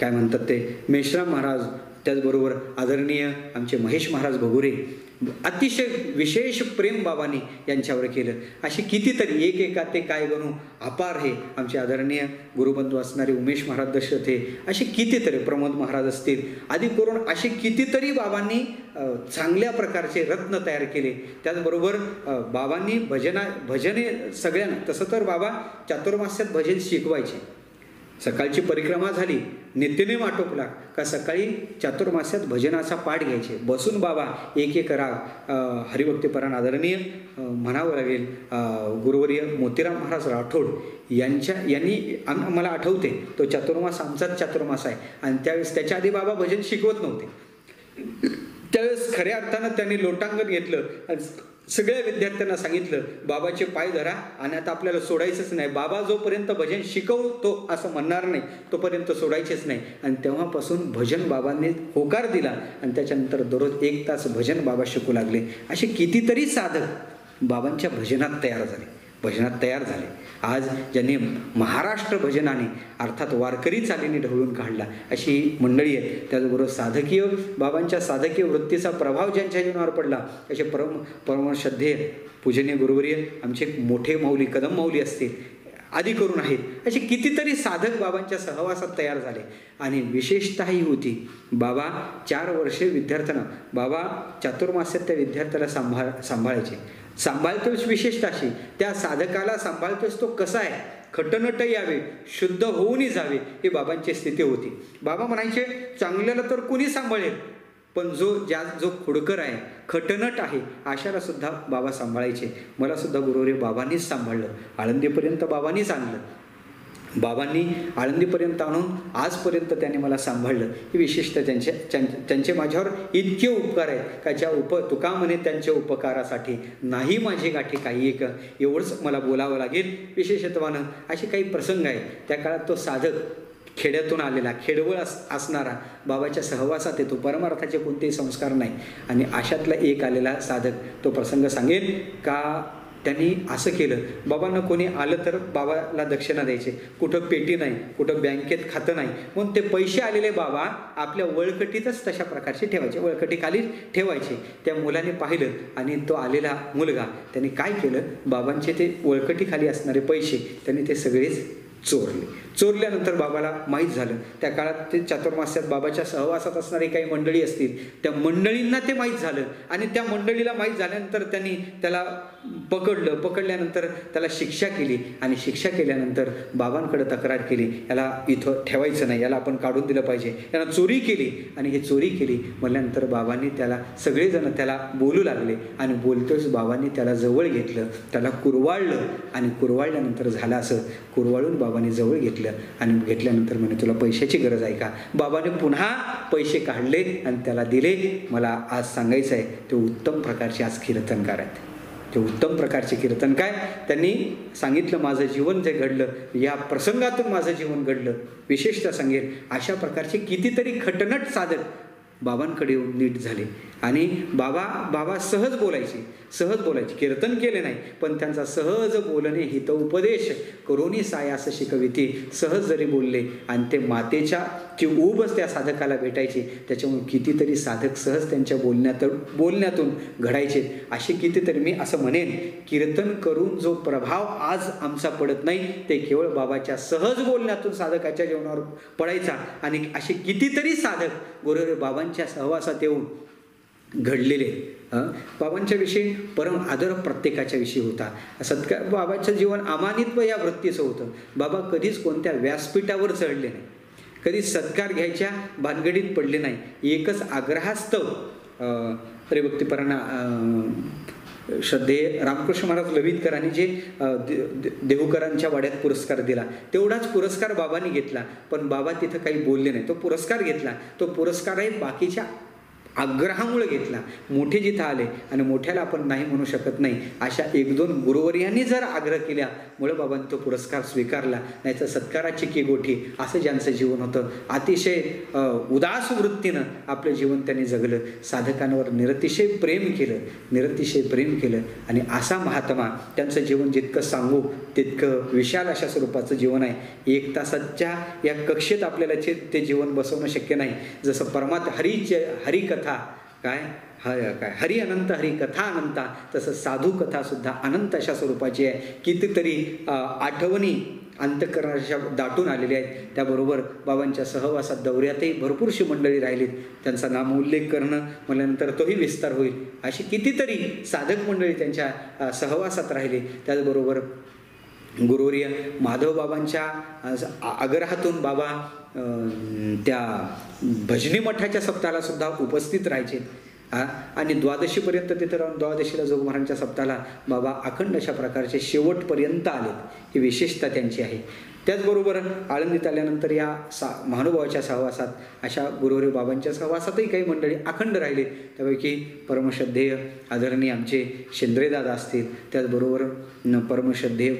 काय म्हणतात ते मेश्राम महाराज, त्याचबरोबर आदरणीय आमचे महेश महाराज भगुरे, अतिशय विशेष प्रेम बाबांनी यांच्यावर केलं. अशी कितीतरी एका ते काय गणू अपार हे आमचे आदरणीय गुरुबंधू असणारे उमेश महाराज दशरथ हे असे कितीतरी प्रमोद महाराज असतील आदी करून असे कितीतरी बाबांनी चांगल्या प्रकारचे रत्न तयार केले. त्याचबरोबर बाबांनी भजने सगळ्यांना, तसं तर बाबा चातुर्मास्यात भजन शिकवायचे. सकाळची परिक्रमा झाली, नित्यनेम आटोपला का सकाळी चातुर्मास्यात भजनाचा पाठ घ्यायचे. बसून बाबा एक राग हरिभक्तीपरायण आदरणीय म्हणावं लागेल गुरुवर्य मोतीराम महाराज राठोड यांनी मला आठवते तो चातुर्मास आमचाच चातुर्मास आहे आणि त्यावेळेस त्याच्या आधी बाबा भजन शिकवत नव्हते. त्यावेळेस खऱ्या अर्थानं त्यांनी लोटांगण घेतलं आणि सगळ्या विद्यार्थ्यांना सांगितलं बाबाचे पाय धरा आणि आता आपल्याला सोडायचंच नाही. बाबा जोपर्यंत भजन शिकवतो असं म्हणणार नाही तोपर्यंत सोडायचेच नाही. आणि तेव्हापासून भजन बाबांनी होकार दिला आणि त्याच्यानंतर दररोज 1 तास भजन बाबा शिकू लागले. असे कितीतरी साधक बाबांच्या भजनात तयार झाले. आज ज्यांनी महाराष्ट्र भजनाने अर्थात वारकरी चालीने ढवळून काढला अशी मंडळी आहे. त्याचबरोबर बाबांच्या साधकीय वृत्तीचा प्रभाव ज्यांच्या जीवनावर पडला असे परम श्रद्धेय पूजनीय गुरुवर्य आमचे मोठे माऊली कदम माऊली असतील आदी करून आहेत, असे कितीतरी साधक बाबांच्या सहवासात तयार झाले. आणि विशेषतः ही होती, बाबा 4 वर्षे विद्यार्थ्यांना, बाबा चातुर्मास्यात त्या विद्यार्थ्याला सांभाळायचे. सांभाळतोच विशेषतः अशी, त्या साधकाला सांभाळतोच तो कसा आहे, खटनट यावे, शुद्ध होऊनही जावे, ही बाबांची स्थिती होती. बाबा म्हणायचे, चांगल्याला तर कुणी सांभाळेल, पण जो खोडकर आहे, खटनट आहे, अशाला सुद्धा बाबा सांभाळायचे. मला सुद्धा गुरुवारी बाबांनीच सांभाळलं, आळंदीपर्यंत बाबांनीच आणलं. बाबांनी आळंदीपर्यंत आणून आजपर्यंत त्यांनी मला सांभाळलं. ही विशिष्ट त्यांचे माझ्यावर इतके उपकार आहेत का तुका म्हणे त्यांच्या उपकारासाठी नाही माझी गाठी काही एक, एवढंच मला बोलावं लागेल. विशेषत्वानं असे काही प्रसंग आहेत. त्या काळात तो साधक खेड्यातून आलेला, खेडवळ असणारा, बाबाच्या सहवासात येतो, परमार्थाचे कोणतेही संस्कार नाही. आणि अशातला एक आलेला साधक तो प्रसंग सांगेल का त्यांनी असं केलं. बाबांना कोणी आलं तर बाबाला दक्षिणा द्यायचे, कुठं पेटी नाही, कुठं बँकेत खातं नाही, म्हणून ते पैसे आलेले बाबा आपल्या वळकटीतच तशा प्रकारचे ठेवायचे, वळकटीखाली ठेवायचे. त्या मुलाने पाहिलं आणि तो आलेला मुलगा त्यांनी काय केलं, बाबांचे ते वळकटीखाली असणारे पैसे त्यांनी ते सगळेच चोरल्यानंतर बाबाला माहीत झालं. त्या काळात ते चातुर्मास्यात बाबाच्या सहवासात असणारी काही मंडळी असतील, त्या मंडळींना ते माहीत झालं. आणि त्या मंडळीला माहीत झाल्यानंतर त्यांनी त्याला पकडल्यानंतर त्याला शिक्षा केली. आणि शिक्षा केल्यानंतर बाबांकडे तक्रार केली, याला इथं ठेवायचं नाही, याला आपण काढून दिलं पाहिजे, याला चोरी केली. आणि हे चोरी केली म्हटल्यानंतर बाबांनी सगळेजण त्याला बोलू लागले. आणि बोलतोच बाबांनी त्याला जवळ घेतलं, त्याला कुरवाळलं. आणि कुरवाळल्यानंतर झालं असं, कुरवाळून बाबांनी जवळ घेतलं. आणि घेतल्यानंतर म्हणे, तुला पैशाची गरज आहे का? बाबाने पुन्हा पैसे काढले आणि त्याला दिले. मला आज सांगायचं आहे, ते उत्तम प्रकारचे आज कीर्तनकार आहेत. ते उत्तम प्रकारचे कीर्तन काय त्यांनी सांगितलं, माझं जीवन जे घडलं, या प्रसंगातून माझं जीवन घडलं. विशेषतः सांगेल, अशा प्रकारचे कितीतरी खटनट साधक बाबांकडे येऊन नीट झाले. आणि बाबा सहज बोलायचे, कीर्तन केले नाही, पण त्यांचा सहज बोलणे हित उपदेश करोनी सायास शिकविती, सहज जरी बोलले आणि ते मातेच्या ची ऊबच त्या साधकाला भेटायची. त्याच्यामुळे कितीतरी साधक सहज त्यांच्या बोलण्यातून घडायचे. असे कितीतरी, मी असं म्हणेन, कीर्तन करून जो प्रभाव आज आमचा पडत नाही, ते केवळ बाबाच्या सहज बोलण्यातून साधकाच्या जीवनावर पडायचा. आणि असे कितीतरी साधक गुरुदेव बाबांच्या सहवासात येऊन घडलेले. बाबांच्या विषयी परम आदर प्रत्येकाच्या विषयी होता. सत्कार, बाबांचं जीवन अमानित्व या वृत्तीचं होतं. बाबा कधीच कोणत्या व्यासपीठावर चढले नाही, कधी सत्कार घ्यायच्या भानगडीत पडले नाही. एकच आग्रहास्तव हरिभक्तीपरांना श्रद्धेय रामकृष्ण महाराज लवितकरांनी जे देहूकरांच्या वाड्यात पुरस्कार दिला, तेवढाच पुरस्कार बाबांनी घेतला. पण बाबा तिथं काही बोलले नाही, तो पुरस्कार घेतला. तो पुरस्कारही बाकीच्या आग्रहामुळे घेतला. मोठे जिथं आले आणि मोठ्याला आपण नाही म्हणू शकत नाही, अशा 1-2 गुरुवर्यांनी जर आग्रह केल्यामुळे बाबांनी तो पुरस्कार स्वीकारला. नाहीतर सत्काराची केगोठी असं ज्यांचं जीवन होतं, अतिशय उदास वृत्तीनं आपलं जीवन त्यांनी जगलं. साधकांवर निरतिशय प्रेम केलं. आणि असा महात्मा, त्यांचं जीवन जितकं सांगू तितकं विशाल अशा स्वरूपाचं जीवन आहे. 1 तासाच्या या कक्षेत आपल्याला ते जीवन बसवणं शक्य नाही. जसं हरिकथा काय हरी अनंत, हरी कथा अनंता, तसं साधू कथा सुद्धा अनंत अशा स्वरूपाची आहे. कितीतरी आठवणी अंतःकरणाच्या दाटून आलेल्या आहेत. त्याबरोबर बाबांच्या सहवासात दौऱ्यातही भरपूरशी मंडळी राहिलीत. त्यांचा नामोल्लेख करणं म्हटल्यानंतर तोही विस्तार होईल. अशी कितीतरी साधक मंडळी त्यांच्या सहवासात राहिली. त्याचबरोबर गुरुवर्य माधव बाबांच्या आग्रहातून बाबा त्या भजनी मठाच्या सप्ताहाला सुद्धा उपस्थित राहायचे. आणि द्वादशीपर्यंत तिथे राहून द्वादशीला जोग महाराजांच्या सप्ताहाला बाबा अखंड अशा प्रकारचे शेवटपर्यंत आलेत. ही विशेषता त्यांची आहे. त्याचबरोबर आळंदीत आल्यानंतर या महानुभावाच्या सहवासात, अशा गुरुवर्य बाबांच्या सहवासातही काही मंडळी अखंड राहिले. त्यापैकी परमश्रद्धेय आदरणीय आमचे शेंद्रेदादा असतील, त्याचबरोबर परमश्रद्धेय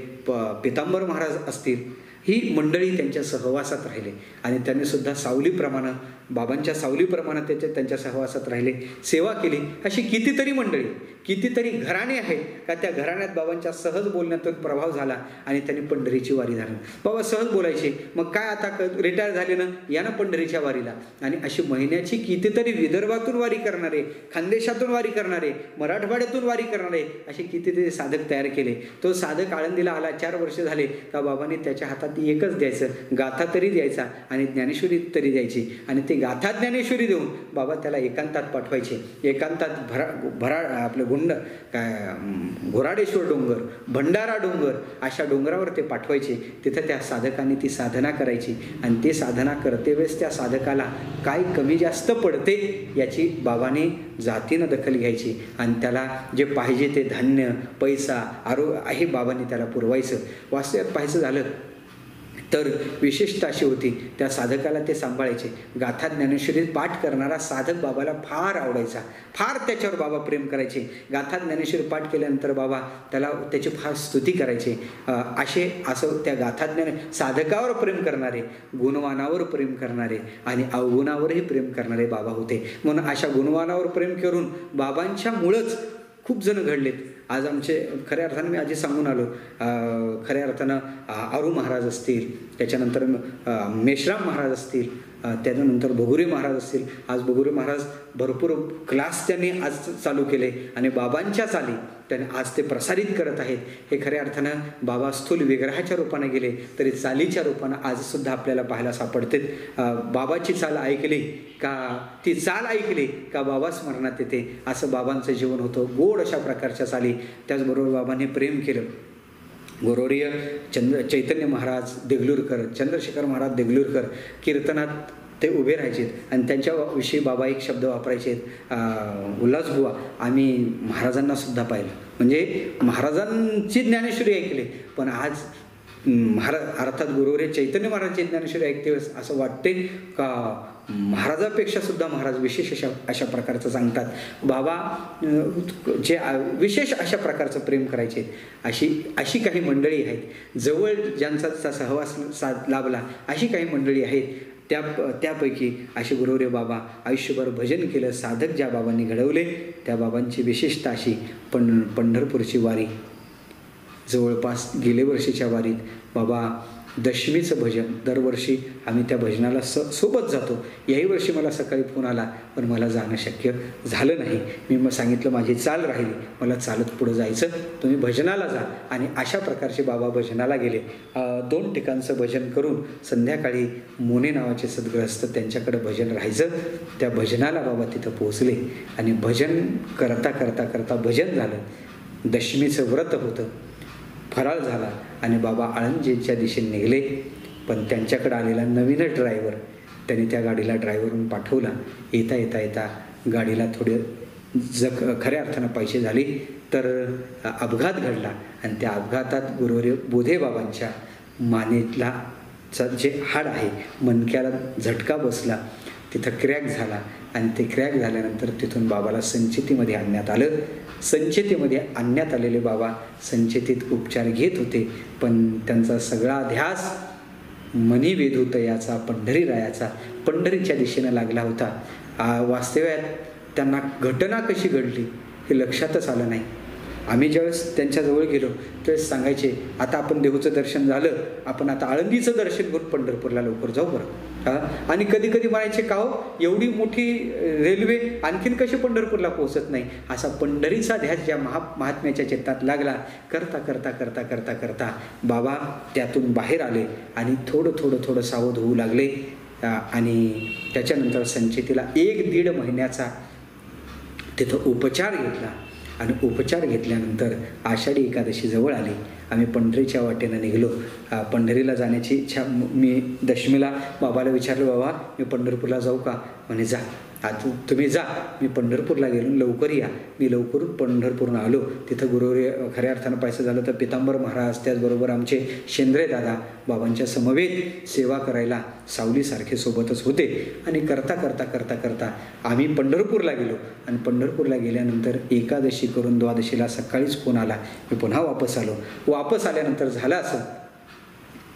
पितांबर महाराज असतील, ही मंडळी त्यांच्या सहवासात राहिले आणि त्यांनी सुद्धा सावलीप्रमाणे, बाबांच्या सावलीप्रमाणे त्यांच्या सहवासात राहिले, सेवा केली. अशी कितीतरी मंडळी, कितीतरी घराणे आहेत का त्या घराण्यात बाबांच्या सहज बोलण्यातून प्रभाव झाला आणि त्यांनी पंढरीची वारी धरली. बाबा सहज बोलायचे, मग काय आता रिटायर झाले ना, या ना पंढरीच्या वारीला. आणि अशी महिन्याची कितीतरी विदर्भातून वारी करणारे, खानदेशातून वारी करणारे, मराठवाड्यातून वारी करणारे असे कितीतरी साधक तयार केले. तो साधक आळंदीला आला, 4 वर्ष झाले का बाबांनी त्याच्या हातात एकच द्यायचं, गाथा तरी द्यायचा आणि ज्ञानेश्वरी तरी द्यायची. आणि ते गाथा ज्ञानेश्वरी देऊन बाबा त्याला एकांतात पाठवायचे. एकांतात आपलं घोराडेश्वर डोंगर, भंडारा डोंगर अशा डोंगरावर ते पाठवायचे. तिथं त्या साधकांनी ती साधना करायची आणि ते साधना करते वेळेस त्या साधकाला काय कमी जास्त पडते याची बाबांनी जातीनं दखल घ्यायची आणि त्याला जे पाहिजे ते धान्य, पैसा, आरोग्य हे बाबांनी त्याला पुरवायचं. वास्तवात पाहायचं झालं तर विशेषता अशी होती, त्या साधकाला ते सांभाळायचे. गाथा ज्ञानेश्वरी पाठ करणारा साधक बाबाला फार आवडायचा, फार त्याच्यावर बाबा प्रेम करायचे. गाथा ज्ञानेश्वरी पाठ केल्यानंतर बाबा त्याची फार स्तुती करायचे. असं त्या गाथा साधकावर प्रेम करणारे, गुणवानावर प्रेम करणारे आणि अवगुणावरही प्रेम करणारे बाबा होते. म्हणून अशा गुणवानावर प्रेम करून बाबांच्यामुळंच खूप जण घडलेत. आज आमचे खऱ्या अर्थानं मी आधी सांगून आलो, खऱ्या अर्थानं आरू महाराज असतील, त्याच्यानंतर मेश्राम महाराज असतील, त्याच्यानंतर भगुरे महाराज असतील. आज भगुरे महाराज भरपूर क्लास त्यांनी आज चालू केले आणि बाबांच्या चाली त्याने आज ते प्रसारित करत आहेत. हे खऱ्या अर्थानं बाबा स्थूल विग्रहाच्या रूपाने गेले तरी चालीच्या रूपानं आजसुद्धा आपल्याला पाहायला सापडते. बाबाची चाल ऐकली का, ती चाल ऐकली का बाबा स्मरणात येते, असं बाबांचं जीवन होतं. गोड अशा प्रकारच्या चाली. त्याचबरोबर बाबांनी प्रेम केलं. गौरवर्य चैतन्य महाराज देगलूरकर, चंद्रशेखर महाराज देगलूरकर कीर्तनात ते उभे राहायचे आणि त्यांच्याविषयी बाबा एक शब्द वापरायचे, उल्हास बुवा, आम्ही महाराजांना सुद्धा पाहिलं. म्हणजे महाराजांची ज्ञानेश्वरी ऐकले, पण आज अर्थात गुरुवर्य चैतन्य महाराजांची ज्ञानेश्वरी ऐकते वेळेस असं वाटते का महाराजापेक्षा सुद्धा महाराज विशेष अशा प्रकारचं सांगतात. बाबा जे विशेष अशा प्रकारचं प्रेम करायचे. अशी काही मंडळी आहेत, जवळ ज्यांचा सहवास लाभला अशी काही मंडळी आहेत. त्यापैकी असे गुरुवर्य बाबा आयुष्यभर भजन केलं. साधक ज्या बाबांनी घडवले त्या बाबांची विशेषता अशी, पंढरपूरची वारी जवळपास गेले वर्षीच्या वारीत बाबा दशमीचं भजन, दरवर्षी आम्ही त्या भजनाला सोबत जातो. याही वर्षी मला सकाळी फोन आला पण मला जाणं शक्य झालं नाही. मी मग सांगितलं माझी चाल राहिली, मला चालत पुढं जायचं, तुम्ही भजनाला जा. आणि अशा प्रकारचे बाबा भजनाला गेले. 2 ठिकाणचं भजन करून संध्याकाळी मोने नावाचे सद्गृहस्थ त्यांच्याकडे भजन राहायचं. त्या भजनाला बाबा तिथं पोहोचले आणि भजन करता करता करता भजन झालं. दशमीचं व्रत होतं, फराळ झाला आणि बाबा आळंदीच्या दिशेने निघाले. पण त्यांच्याकडे आलेला नवीनच ड्रायव्हर, त्यांनी त्या गाडीला ड्रायव्हरून पाठवला. येता येता येता गाडीला थोडे खऱ्या अर्थानं पैसे झाले तर अपघात घडला आणि त्या अपघातात गुरुवर्य बोधे बाबांच्या मानेला जे हाड आहे, मणक्याला झटका बसला, तिथं क्रॅक झाला आणि ते क्रॅक झाल्यानंतर तिथून बाबाला संचेतीमध्ये आणण्यात आलं. संचेतीमध्ये आणण्यात आलेले बाबा संचेतीत उपचार घेत होते, पण त्यांचा सगळा ध्यास मनी वेधूतयाचा, पंढरीरायाचा, पंढरीच्या दिशेनं लागला होता. वास्तव्यात त्यांना घटना कशी घडली हे लक्षातच आलं नाही. आम्ही ज्यावेळेस त्यांच्याजवळ गेलो त्यावेळेस सांगायचे, आता आपण देहूचं दर्शन झालं, आपण आता आळंदीचं दर्शन करून पंढरपूरला लवकर जाऊ बरं. आणि कधी कधी म्हणायचे का हो, एवढी मोठी रेल्वे आणखीन कशी पंढरपूरला पोहोचत नाही. असा पंढरीचा ध्यास ज्या महात्म्याच्या चित्तात लागला. करता करता करता करता करता बाबा त्यातून बाहेर आले आणि थोडं सावध होऊ लागले. आणि त्याच्यानंतर संचेतीला 1-1.5 महिन्याचा तिथं उपचार घेतला आणि उपचार घेतल्यानंतर आषाढी एकादशी जवळ आली. आम्ही पंढरीच्या वाटेनं निघालो. पंढरीला जाण्याची इच्छा, मी दशमीला बाबाला विचारलं, बाबा मी पंढरपूरला जाऊ का? म्हणे जा, आता तुम्ही जा. मी पंढरपूरला गेलो, लवकर या. मी लवकरून पंढरपूरला आलो. तिथं गुरुवर्य खऱ्या अर्थानं पाहायचं झालं तर पितांबर महाराज, त्याचबरोबर आमचे शेंद्रे दादा बाबांच्या समवेत सेवा करायला सावलीसारखे सोबतच होते. आणि करता करता करता करता आम्ही पंढरपूरला गेलो आणि पंढरपूरला गेल्यानंतर एकादशी करून द्वादशीला सकाळीच फोन आला. मी पुन्हा वापस आलो. वापस आल्यानंतर झालं असं,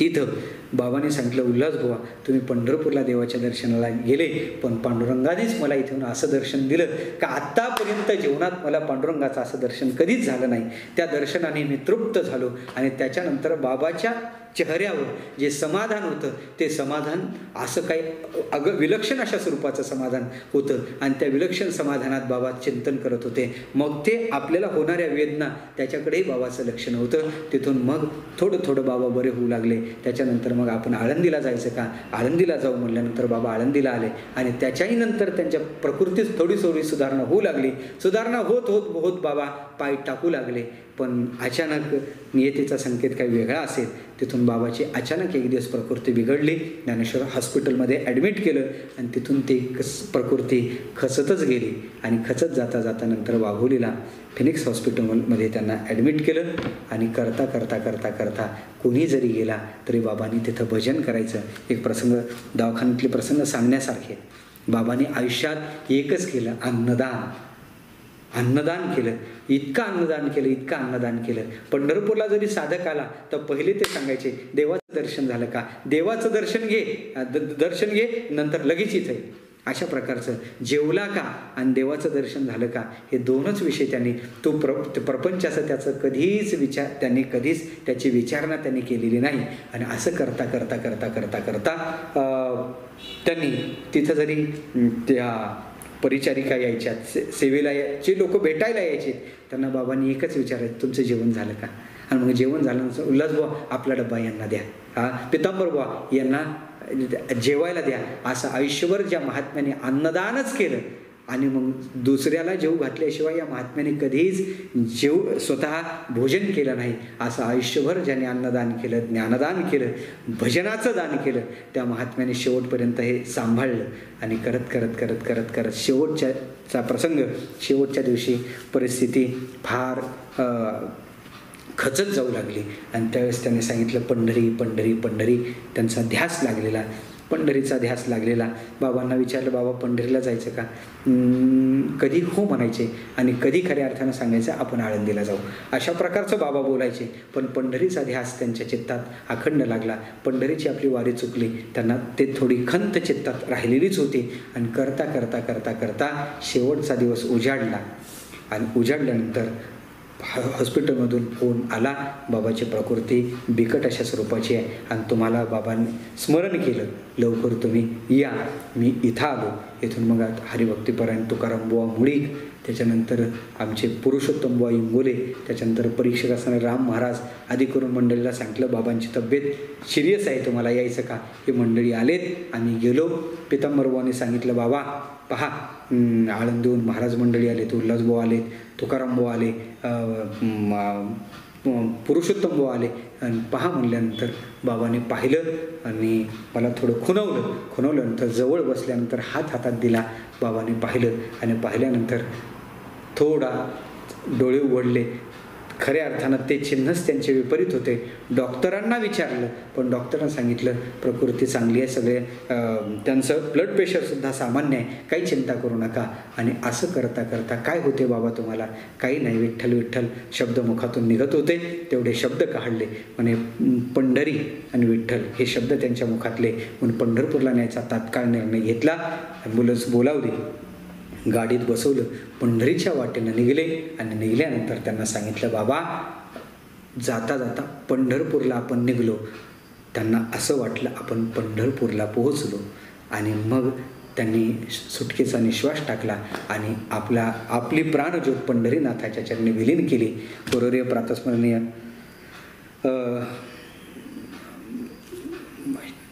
तिथं बाबांनी सांगितलं, उल्हास बुवा तुम्ही पंढरपूरला देवाच्या दर्शनाला गेले, पण पांडुरंगानेच मला इथून असं दर्शन दिलं का आत्तापर्यंत जीवनात मला पांडुरंगाचं असं दर्शन कधीच झालं नाही. त्या दर्शनाने मी तृप्त झालो आणि त्याच्यानंतर बाबाच्या चेहऱ्यावर जे समाधान होतं ते समाधान असं काही विलक्षण अशा स्वरूपाचं समाधान होतं आणि त्या विलक्षण समाधानात बाबा चिंतन करत होते. मग ते आपल्याला होणाऱ्या वेदना त्याच्याकडेही बाबाचं लक्ष नव्हतं. तिथून मग थोडं थोडं बाबा बरे होऊ लागले. त्याच्यानंतर मग आपण आळंदीला जायचं का, आळंदीला जाऊ म्हटल्यानंतर बाबा आळंदीला आले आणि त्याच्याही नंतर त्यांच्या प्रकृतीत थोडी थोडी सुधारणा होऊ लागली. सुधारणा होत होत होत बाबा पाय टाकू लागले. पण अचानक नियतीचा संकेत काही वेगळा असेल. तिथून बाबाची अचानक एक दिवस प्रकृती बिघडली. ज्ञानेश्वर हॉस्पिटलमध्ये ॲडमिट केलं आणि तिथून ती प्रकृती खचतच गेली आणि खचत जाता जाता नंतर वाघोलीला फिनिक्स हॉस्पिटलमध्ये त्यांना ॲडमिट केलं आणि करता करता करता करता कोणी जरी गेला तरी बाबांनी तिथं भजन करायचं. एक प्रसंग, दवाखान्यातले प्रसंग सांगण्यासारखे. बाबांनी आयुष्यात एकच केलं, अन्नदान केलं. इतकं अन्नदान केलं, इतकं अन्नदान केलं. पंढरपूरला जरी साधक आला तर पहिले ते सांगायचे, देवाचं दर्शन झालं का, देवाचं दर्शन घे नंतर लगेच इथे. अशा प्रकारचं जेवला का आणि देवाचं दर्शन झालं का हे दोनच विषय त्यांनी प्रपंचाचं त्याचं कधीच त्याची विचारणा त्यांनी केलेली नाही. आणि असं करता करता करता करता करता त्यांनी तिथं जरी त्या परिचारिका यायच्या, सेवेला जे लोक भेटायला यायचे त्यांना बाबांनी एकच विचारायचं, तुमचं जेवण झालं का. आणि मग जेवण झाल्यानंतर, उल्हास बुवा आपला डब्बा यांना द्या, पितांबर बुवा यांना जेवायला द्या. असं आयुष्यभर ज्या महात्म्याने अन्नदानच केलं आणि मग दुसऱ्याला जेव घातल्याशिवाय या महात्म्याने कधीच स्वतः भोजन केलं नाही. असं आयुष्यभर ज्याने अन्नदान केलं, ज्ञानदान केलं, भजनाचं दान केलं, त्या महात्म्याने शेवटपर्यंत हे सांभाळलं. आणि करत करत करत करत करत शेवटच्या प्रसंग, शेवटच्या दिवशी परिस्थिती फार खचत जाऊ लागली आणि त्यावेळेस त्याने सांगितलं, पंढरी पंढरी पंढरी. त्यांचा ध्यास लागलेला, पंढरीचा ध्यास लागलेला. बाबांना विचारलं, बाबा पंढरीला जायचं का. कधी हो म्हणायचे आणि कधी खऱ्या अर्थानं सांगायचं आपण आळंदीला जाऊ. अशा प्रकारचं बाबा बोलायचे. पण पंढरीचा ध्यास त्यांच्या चित्तात अखंड लागला. पंढरीची आपली वारी चुकली, त्यांना ते थोडी खंत चित्तात राहिलेलीच होती. आणि करता करता करता करता शेवटचा दिवस उजाडला आणि उजाडल्यानंतर हॉस्पिटलमधून फोन आला, बाबाची प्रकृती बिकट अशा स्वरूपाची आहे आणि तुम्हाला बाबांनी स्मरण केलं, लवकर तुम्ही या. मी इथं आलो. इथून मग हरिभक्तीपरायण तुकाराम बुवा मुळीक, त्याच्यानंतर आमचे पुरुषोत्तम बुवा इंगोले, त्याच्यानंतर परीक्षक असणारे राम महाराज आदी करून मंडळीला सांगितलं, बाबांची तब्येत सिरियस आहे, तुम्हाला यायचं का. हे मंडळी आलेत. आम्ही गेलो. पितांबर बुवांनी सांगितलं, बाबा पहा आळंदीहून महाराज मंडळी आलेत, उल्हास बुवा आलेत, तुकाराम बुवा आले, पुरुषोत्तम बुवा आले. आणि पहा म्हणल्यानंतर बाबाने पाहिलं आणि मला थोडं खुणवल्यानंतर जवळ बसल्यानंतर हातात दिला. बाबाने पाहिलं आणि पाहिल्यानंतर थोडा डोळे उघडले. खऱ्या अर्थानं ते चिन्हच त्यांचे विपरीत होते. डॉक्टरांना विचारलं पण डॉक्टरांना सांगितलं प्रकृती चांगली आहे, सगळे त्यांचं ब्लड प्रेशरसुद्धा सामान्य आहे, काही चिंता करू नका. आणि असं करता करता काय होते बाबा तुम्हाला. काही नाही, विठ्ठल विठ्ठल शब्द मुखातून निघत होते. तेवढे शब्द काढले म्हणे पंढरी आणि विठ्ठल हे शब्द त्यांच्या मुखातले. म्हणून पंढरपूरला न्यायचा तात्काळ निर्णय घेतला. ॲम्ब्युलन्स बोलावली, गाडीत बसवलं, पंढरीच्या वाटेनं निघले. आणि निघल्यानंतर त्यांना सांगितलं, बाबा जाता जाता पंढरपूरला आपण निघलो. त्यांना असं वाटलं आपण पंढरपूरला पोहोचलो. आणि मग त्यांनी सुटकेचा निश्वास टाकला आणि आपली प्राणज्योत पंढरीनाथाच्या चरणी विलीन केली. गुरुवर्य प्रातस्मरणीय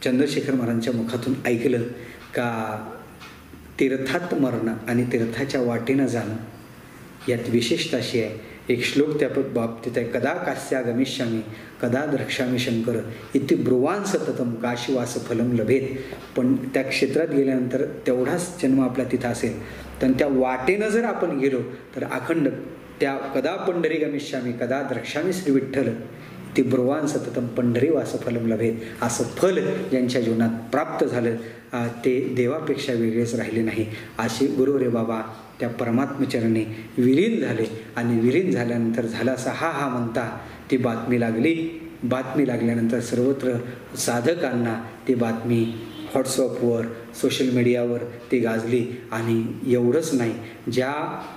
चंद्रशेखर महाराजांच्या मुखातून ऐकलं का तीर्थात मरणं आणि तीर्थाच्या वाटेनं जाणं यात विशेषता अशी आहे. एक श्लोक त्या बाबतीत आहे, कदा कास्या गमिष्यामी कदा द्रक्ष्यामी शंकर इति ब्रुवान सततम काशीवास फलम लभेत. पण त्या क्षेत्रात गेल्यानंतर तेवढाच जन्म आपला तिथं असेल, तर त्या वाटेनं जर आपण गेलो तर अखंड त्या कदा पंढरी गमिष्यामी कदा द्रक्ष्यामी श्री विठ्ठल ती ब्रुवान सततम पंढरीवास फलम लभेत. असं फल ज्यांच्या जीवनात प्राप्त झालं ते देवापेक्षा वेगळेच राहिले नाही. असे गुरुवर्य बाबा त्या परमात्मचरणी विलीन झाले. आणि विलीन झाल्यानंतर झाला असा हा म्हणता ती बातमी लागली बातमी लागल्यानंतर सर्वत्र साधकांना ती बातमी व्हॉट्सअपवर सोशल मीडियावर ती गाजली. आणि एवढंच नाही, ज्या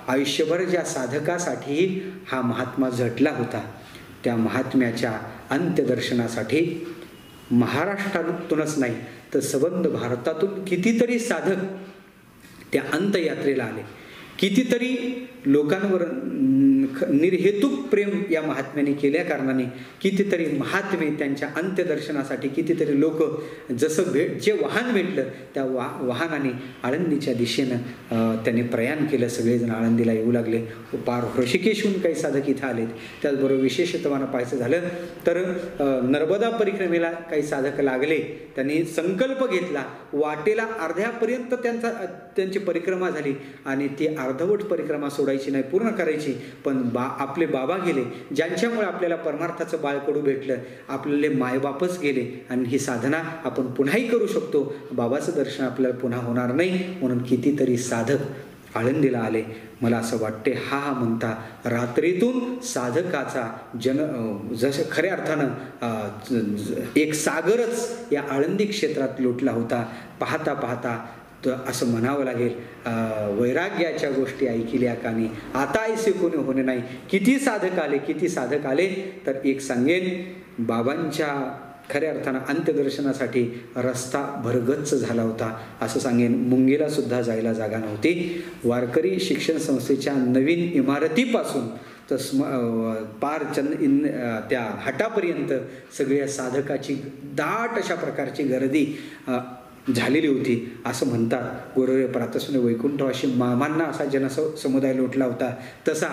आयुष्यभर ज्या साधकासाठी हा महात्मा झटला होता त्या महात्म्याच्या अंत्यदर्शनासाठी महाराष्ट्रातूनच नाही तर संबंध भारतातून कितीतरी साधक त्या अंत्ययात्रेला आले. कितीतरी लोकांवर निर्हेतुक प्रेम या महात्म्याने केल्या कारणाने कितीतरी महात्मे त्यांच्या अंत्यदर्शनासाठी कितीतरी लोक जसं जे वाहन भेटलं त्या वाहनाने आळंदीच्या दिशेनं त्यांनी प्रयाण केलं. सगळेजण आळंदीला येऊ लागले. पार ऋषिकेशहून काही साधक इथं आलेत. त्याचबरोबर विशेषत्वानं पाहायचं झालं तर नर्मदा परिक्रमेला काही साधक लागले. त्यांनी संकल्प घेतला. वाटेला अर्ध्यापर्यंत त्यांची परिक्रमा झाली आणि ती अर्धवट परिक्रमा सोडायची नाही, पूर्ण करायची. पण आपले बाबा गेले, ज्यांच्यामुळे आपल्याला परमार्थाचं बाळकडू भेटलं. आपले मायबापच गेले आणि ही साधना आपण पुन्हाही करू शकतो. बाबाचं दर्शन आपल्याला पुन्हा होणार नाही म्हणून कितीतरी साधक आळंदीला आले. मला असं वाटते हा म्हणता रात्रीतून साधकाचा जसं खऱ्या अर्थानं एक सागरच या आळंदी क्षेत्रात लोटला होता. पाहता पाहता तर असं म्हणावं लागेल, वैराग्याच्या गोष्टी ऐकिल्या कानी आता ऐसे कोणी होणे नाही. किती साधक आले तर एक सांगेन, बाबांच्या खऱ्या अर्थानं अंत्यदर्शनासाठी रस्ता भरगच्च झाला होता असं सांगेन. मुंगेला सुद्धा जायला जागा नव्हती. वारकरी शिक्षण संस्थेच्या नवीन इमारतीपासून तर पार त्या घाटापर्यंत सगळ्या साधकाची दाट अशा प्रकारची गर्दी झालेली होती. असं म्हणतात गोरवरे प्रातस्मने वैकुंठवासी मामांना असा जनसमुदाय लोटला होता, तसा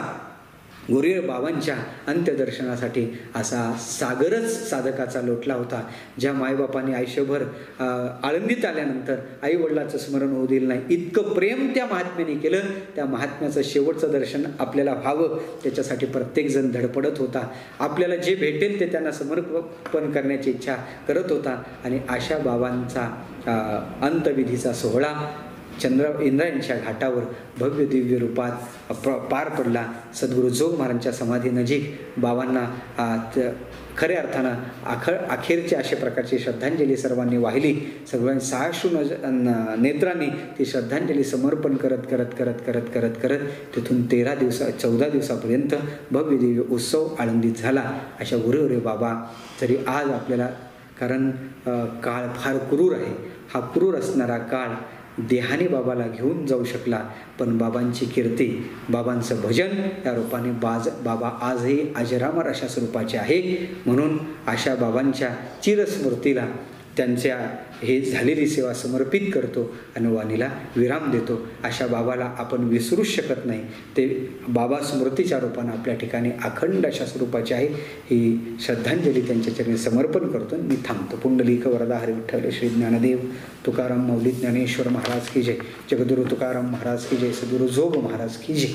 गोरवरे बाबांच्या अंत्यदर्शनासाठी असा सागरच साधकाचा लोटला होता. ज्या मायबापांनी आयुष्यभर आळंदीत आल्यानंतर आईवडिलाचं स्मरण होऊ दिलं नाही, इतकं प्रेम त्या महात्म्याने केलं. त्या महात्म्याचं शेवटचं दर्शन आपल्याला व्हावं त्याच्यासाठी प्रत्येकजण धडपडत होता. आपल्याला जे भेटेल ते त्यांना समर्पण करण्याची इच्छा करत होता. आणि अशा बाबांचा अंतविधीचा सोहळा इंद्रायणीच्या घाटावर भव्य दिव्य रूपात पार पडला. सद्गुरू जोग महाराजांच्या समाधीनजीक बाबांना खऱ्या अर्थानं अखेरची अशा प्रकारची श्रद्धांजली सर्वांनी वाहिली. सर्वांनी साश्रू नेत्रांनी ती श्रद्धांजली समर्पण करत करत करत करत करत करत तिथून 14 दिवसापर्यंत भव्य दिव्य उत्सव आळंदीत झाला. अशा गुरुवरे बाबा तरी आज आपल्याला, कारण काळ फार क्रूर आहे, हा क्रूर असणारा काळ देहाने बाबाला घेऊन जाऊ शकला, पण बाबांची कीर्ती, बाबांचं भजन या रूपाने बाबा आजही अजरामर अशा स्वरूपाचे आहे. म्हणून अशा बाबांच्या चिरस्मृतीला त्यांच्या हे झालेली सेवा समर्पित करतो आणि वाणीला विराम देतो. अशा बाबाला आपण विसरूच शकत नाही. ते बाबा स्मृतीच्या रूपानं आपल्या ठिकाणी अखंड अशा स्वरूपाचे आहे. ही श्रद्धांजली त्यांच्या चरणी समर्पण करतो. मी थांबतो. पुंडलिक वरदा हरी विठ्ठल श्री ज्ञानदेव तुकाराम मौली ज्ञानेश्वर महाराज की जय. जगद्गुरु तुकाराम महाराज की जय. सद्गुरु जोग महाराज की जय.